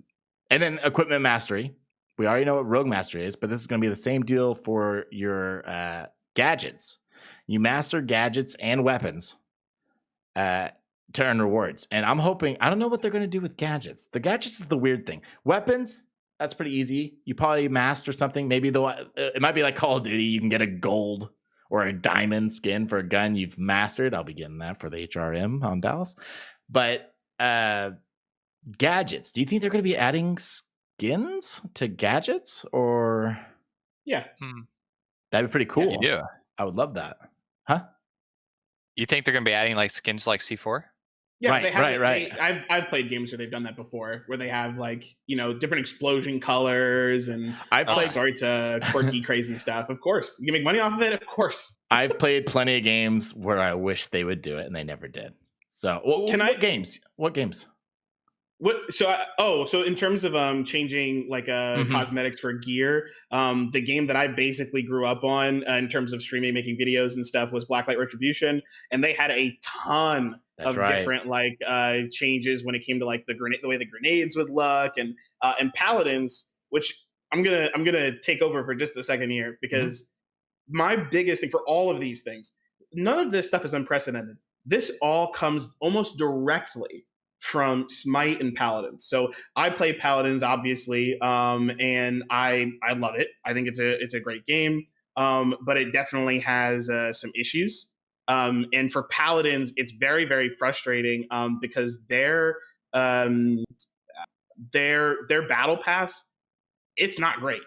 And then equipment mastery. We already know what Rogue Mastery is, but this is going to be the same deal for your gadgets. You master gadgets and weapons to earn rewards. And I'm hoping, I don't know what they're going to do with gadgets. The gadgets is the weird thing. Weapons, that's pretty easy. You probably master something. Maybe it might be like Call of Duty. You can get a gold or a diamond skin for a gun you've mastered. I'll be getting that for the HRM on Dallas. But gadgets, do you think they're going to be adding skins to gadgets? Or yeah, that'd be pretty cool. Yeah. I would love that. Huh? You think they're going to be adding like skins like C4? Yeah, right. I've played games where they've done that before, where they have different explosion colors and all sorts of quirky, crazy stuff. Of course, you can make money off of it. Of course, I've played plenty of games where I wish they would do it and they never did. So, what games? So in terms of changing cosmetics for gear, the game that I basically grew up on in terms of streaming, making videos and stuff was Blacklight Retribution, and they had a ton of different changes when it came to the way the grenades would look and paladins, which I'm gonna take over for just a second here because my biggest thing for all of these things, none of this stuff is unprecedented. This all comes almost directly from Smite and Paladins. So I play Paladins, obviously, and I love it. I think it's a great game, but it definitely has some issues. And for Paladins, it's very, very frustrating because their battle pass, it's not great.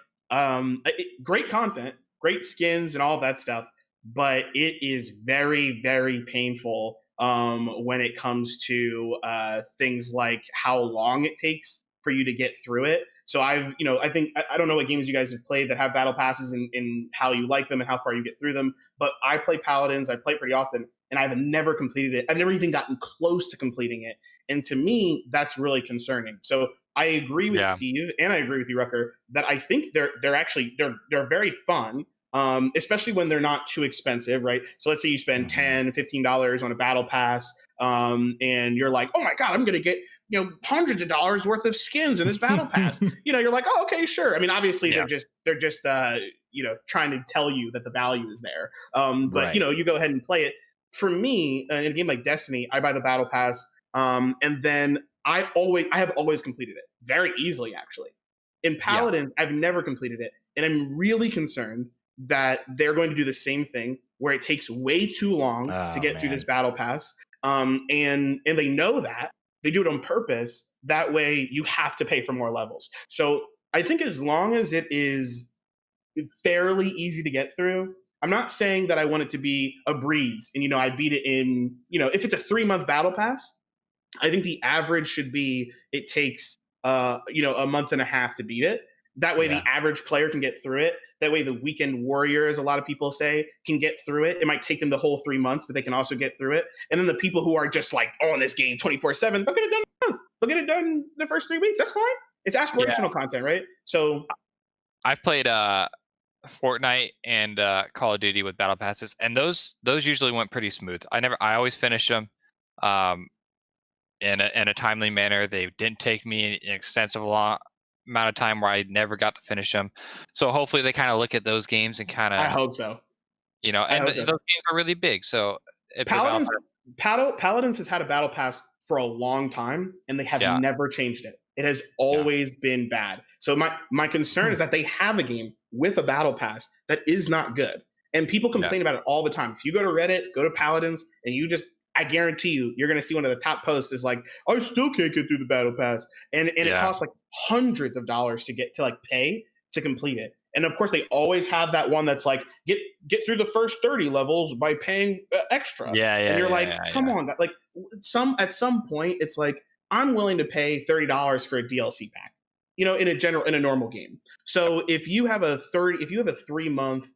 Great content, great skins, and all of that stuff, but it is very, very painful when it comes to things like how long it takes for you to get through it. So I don't know what games you guys have played that have battle passes and how you like them and how far you get through them. But I play Paladins. I play pretty often, and I've never completed it. I've never even gotten close to completing it. And to me, that's really concerning. So I agree with Steve, and I agree with you, Rucker, that I think they're very fun. Especially when they're not too expensive, right? So let's say you spend $10, $15 on a battle pass, and you're like, oh my God, I'm going to get, hundreds of dollars worth of skins in this battle pass. You're like, oh, okay, sure. Obviously they're just trying to tell you that the value is there. But you go ahead and play it. For me, in a game like Destiny, I buy the battle pass, and then I have always completed it very easily, actually. In Paladins, I've never completed it, and I'm really concerned that they're going to do the same thing where it takes way too long to get through this battle pass. And they know that. They do it on purpose. That way you have to pay for more levels. So I think as long as it is fairly easy to get through, I'm not saying that I want it to be a breeze and, I beat it in, if it's a 3-month battle pass, I think the average should be, it takes, a month and a half to beat it. That way the average player can get through it. That way the weekend warriors, a lot of people say, can get through it. It might take them the whole 3 months, but they can also get through it. And then the people who are just like on this game 24/7, they'll get it done in a month. They'll get it done the first 3 weeks. That's fine. It's aspirational content, right? So I've played Fortnite and Call of Duty with battle passes, and those usually went pretty smooth. I always finished them in a timely manner. They didn't take me an extensive amount of time where I never got to finish them. So hopefully they kind of look at those games and kind of, I hope so. And those games are really big. So Paladins has had a battle pass for a long time, and they have never changed it. It has always been bad. So my concern is that they have a game with a battle pass that is not good. And people complain about it all the time. If you go to Reddit, go to Paladins, and I guarantee you're going to see one of the top posts is like, I still can't get through the battle pass. And it costs like hundreds of dollars to get to like pay to complete it. And of course, they always have that one that's like, get through the first 30 levels by paying extra. And you're like, come on. Like at some point, it's like, I'm willing to pay $30 for a DLC pack, in a normal game. So if you have a 3-month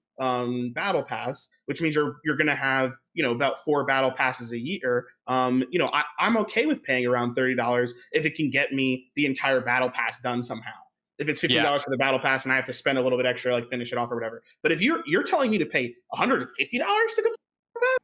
battle pass, which means you're going to have, about 4 battle passes a year. I'm okay with paying around $30 if it can get me the entire battle pass done somehow. If it's $50 for the battle pass and I have to spend a little bit extra, like finish it off or whatever. But if you're telling me to pay $150 to complete that?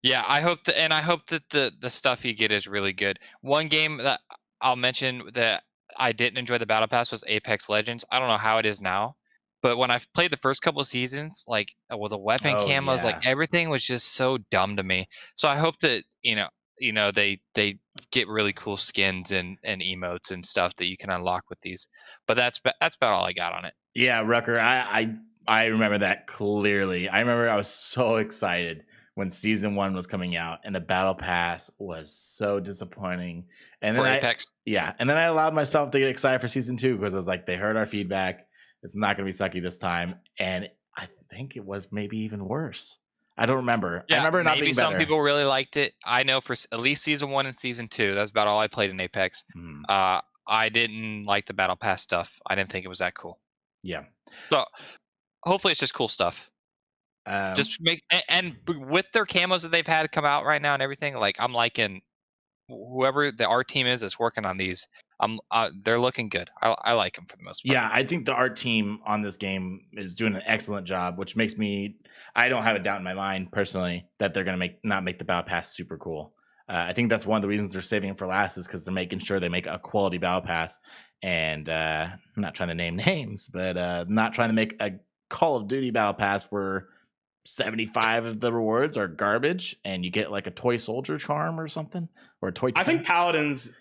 Yeah, I hope that the stuff you get is really good. One game that I'll mention that I didn't enjoy the battle pass was Apex Legends. I don't know how it is now, but when I played the first couple of seasons, like with the weapon camos, like everything was just so dumb to me. So I hope that they get really cool skins and emotes and stuff that you can unlock with these. But that's about all I got on it. Yeah, Rucker, I remember that clearly. I remember I was so excited when season 1 was coming out and the battle pass was so disappointing. And then Apex. And then I allowed myself to get excited for season 2 because I was like, they heard our feedback. It's not going to be sucky this time. And I think it was maybe even worse. I don't remember. Yeah, I remember not maybe being better. Some people really liked it. I know for at least season 1 and season 2, that's about all I played in Apex. I didn't like the battle pass stuff. I didn't think it was that cool. Yeah. So hopefully it's just cool stuff. Just make and with their camos that they've had come out right now and everything, like I'm liking whoever the art team is that's working on these. They're looking good. I like them for the most part. Yeah, I think the art team on this game is doing an excellent job, which makes me. I don't have a doubt in my mind personally that they're gonna not make the battle pass super cool. I think that's one of the reasons they're saving it for last is because they're making sure they make a quality battle pass. And I'm not trying to name names, but not trying to make a Call of Duty battle pass where 75 of the rewards are garbage and you get like a toy soldier charm or something or a toy. I think Paladins.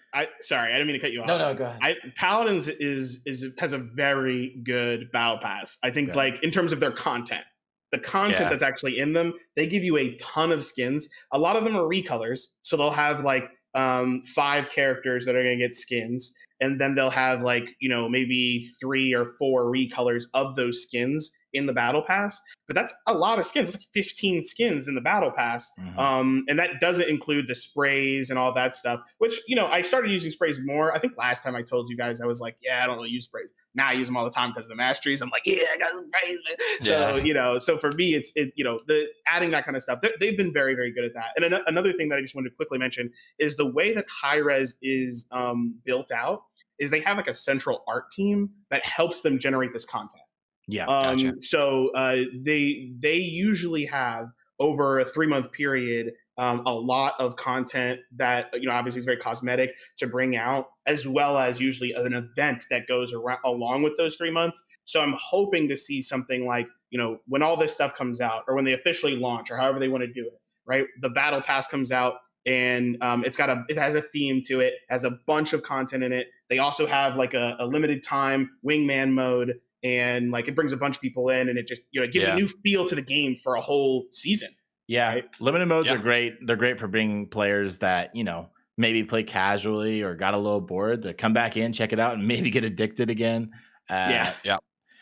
Sorry, I didn't mean to cut you off. No, go ahead. Paladins has a very good battle pass. I think like in terms of their content, the content that's actually in them, they give you a ton of skins. A lot of them are recolors, so they'll have like 5 characters that are going to get skins. And then they'll have like, maybe 3 or 4 recolors of those skins in the battle pass. But that's a lot of skins. It's like 15 skins in the battle pass. And that doesn't include the sprays and all that stuff, which, I started using sprays more. I think last time I told you guys, I was like, I don't really use sprays. Now I use them all the time because of the masteries. I'm like, I got some sprays, man. So, so for me, it's the adding that kind of stuff. They've been very, very good at that. And another thing that I just wanted to quickly mention is the way that Hi-Rez is built out is they have like a central art team that helps them generate this content. Yeah. Gotcha. So they usually have over a 3-month period a lot of content that obviously is very cosmetic to bring out, as well as usually an event that goes along with those 3 months. So I'm hoping to see something like when all this stuff comes out, or when they officially launch, or however they want to do it. Right, the battle pass comes out. And it has a theme to it, has a bunch of content in it. They also have like a limited time wingman mode, and like it brings a bunch of people in, and it just it gives a new feel to the game for a whole season. Yeah, right? Limited modes are great. They're great for bringing players that maybe play casually or got a little bored to come back in, check it out, and maybe get addicted again.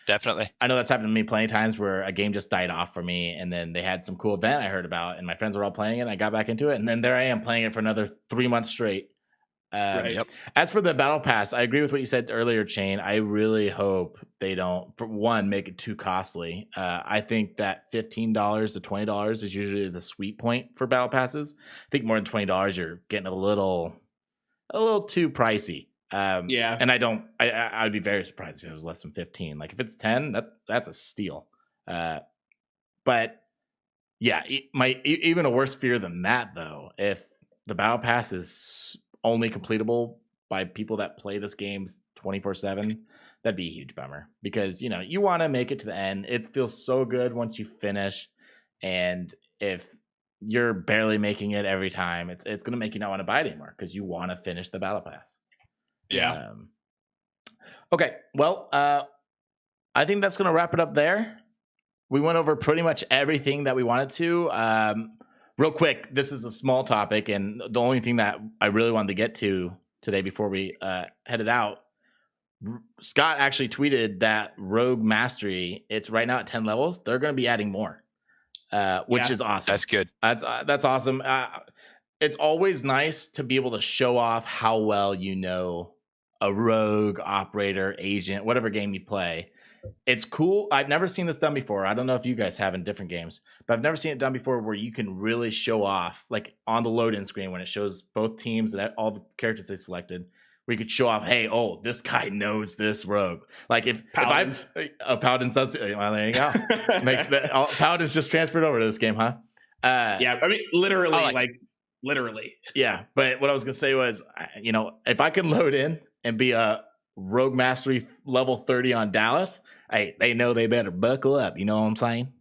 Definitely. I know that's happened to me plenty of times where a game just died off for me, and then they had some cool event I heard about, and my friends were all playing it, and I got back into it, and then there I am playing it for another 3 months straight. Right. Yep. As for the battle pass, I agree with what you said earlier, Chain. I really hope they don't, for one, make it too costly. I think that $15 to $20 is usually the sweet point for battle passes. I think more than $20, you're getting a little too pricey. Yeah. And I would be very surprised if it was less than 15. Like if it's 10, that's a steal. But yeah, even a worse fear than that though, if the battle pass is only completable by people that play this game 24/7, that'd be a huge bummer, because you want to make it to the end. It feels so good once you finish, and if you're barely making it every time, it's going to make you not want to buy it anymore because you want to finish the battle pass. Yeah. Okay, well, I think that's going to wrap it up there. We went over pretty much everything that we wanted to. Real quick, this is a small topic, and the only thing that I really wanted to get to today before we headed out, Scott actually tweeted that Rogue Mastery, it's right now at 10 levels. They're going to be adding more, which is awesome. That's good. That's awesome. It's always nice to be able to show off how well you know a rogue, operator, agent, whatever game you play. It's cool. I've never seen this done before. I don't know if you guys have in different games, but I've never seen it done before where you can really show off, like on the load-in screen when it shows both teams and all the characters they selected, where you could show off, hey, oh, this guy knows this rogue. Like if Paladins does, well, there you go. Makes that Paladins just transferred over to this game, huh? Yeah, I mean, literally, literally. Yeah, but what I was gonna say was, if I can load in and be a Rogue Mastery level 30 on Dallas, they know they better buckle up. You know what I'm saying?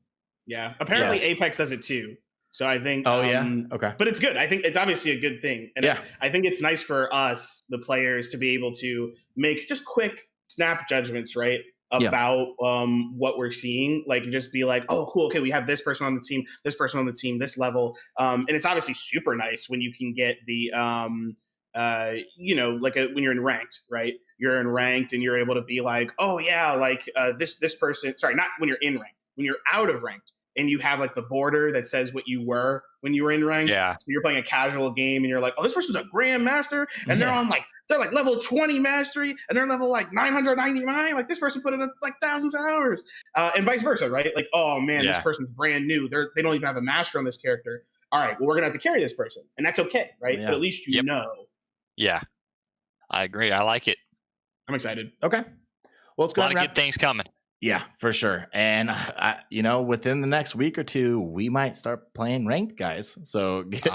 Yeah. Apparently Apex does it too. So I think. Oh yeah. Okay. But it's good. I think it's obviously a good thing, and yeah, I think it's nice for us, the players, to be able to make just quick snap judgments, right, about what we're seeing. Like just be like, oh, cool. Okay, we have this person on the team, this person on the team, this level, and it's obviously super nice when you can get the when you're in ranked, right? You're in ranked and you're able to be like, oh yeah, like this person, sorry, not when you're in ranked, when you're out of ranked and you have like the border that says what you were when you were in ranked. Yeah. So you're playing a casual game and you're like, oh, this person's a grandmaster and they're like level 20 mastery and they're level like 999. Like this person put in like thousands of hours, and vice versa, right? Like, oh man, this person's brand new. They don't even have a master on this character. All right, well, we're gonna have to carry this person, and that's okay, right? Yeah. But at least you know. Yeah, I agree. I like it. I'm excited. Okay. Well, let's go. A lot of good things coming. Yeah, for sure. And within the next week or two, we might start playing ranked, guys. So get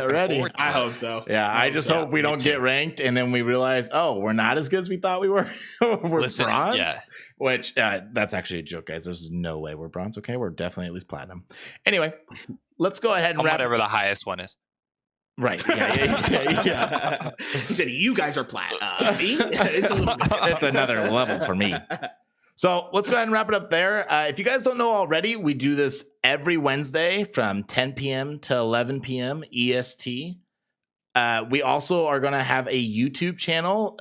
ready. I hope so. Yeah, I just hope we don't get ranked and then we realize, oh, we're not as good as we thought we were. We're bronze. Yeah. Which that's actually a joke, guys. There's no way we're bronze. Okay, we're definitely at least platinum. Anyway, let's go ahead and whatever the highest one is. Right. Yeah. He said, "You guys are plat." It's another level for me. So let's go ahead and wrap it up there. If you guys don't know already, we do this every Wednesday from 10 p.m. to 11 p.m. EST. We also are going to have a YouTube channel.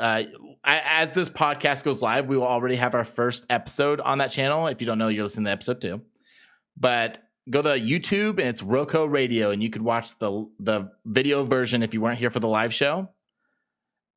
As this podcast goes live, we will already have our first episode on that channel. If you don't know, you're listening to episode 2. But go to YouTube and it's RoCo Radio, and you could watch the video version if you weren't here for the live show.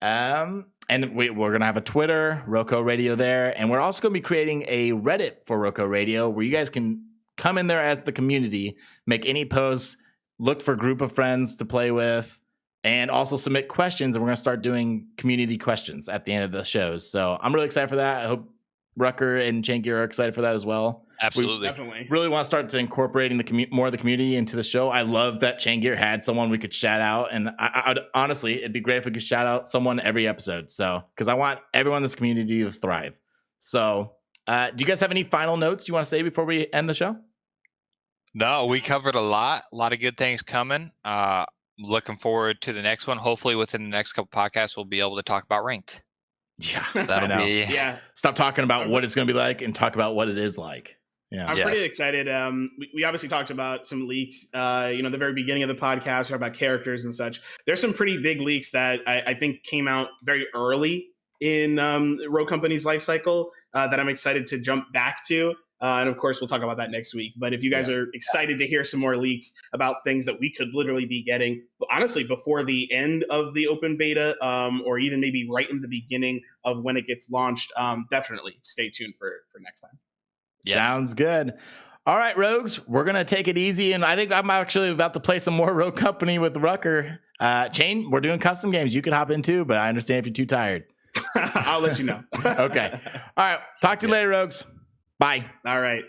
And we're going to have a Twitter, RoCo Radio there. And we're also going to be creating a Reddit for RoCo Radio where you guys can come in there as the community, make any posts, look for a group of friends to play with, and also submit questions. And we're going to start doing community questions at the end of the shows. So I'm really excited for that. I hope Rucker and Chaingear are excited for that as well. Absolutely. Definitely. Really want to start to incorporating more of the community into the show. I love that Chaingear had someone we could shout out, and I'd honestly, it'd be great if we could shout out someone every episode. So, because I want everyone in this community to thrive. So, do you guys have any final notes you want to say before we end the show? No, we covered a lot of good things coming. Looking forward to the next one. Hopefully, within the next couple podcasts, we'll be able to talk about ranked. Yeah, that'll be. Yeah. Stop talking about what it's going to be like and talk about what it is like. Yeah. I'm pretty excited. We obviously talked about some leaks, the very beginning of the podcast, about characters and such. There's some pretty big leaks that I think came out very early in Rogue Company's life cycle that I'm excited to jump back to. And of course, we'll talk about that next week. But if you guys are excited to hear some more leaks about things that we could literally be getting, honestly, before the end of the open beta, or even maybe right in the beginning of when it gets launched, definitely stay tuned for next time. Yes. Sounds good. All right, Rogues, we're going to take it easy. And I think I'm actually about to play some more Rogue Company with Rucker. Chain, we're doing custom games. You can hop in too, but I understand if you're too tired. I'll let you know. Okay. All right. Talk to you later, Rogues. Bye. All right.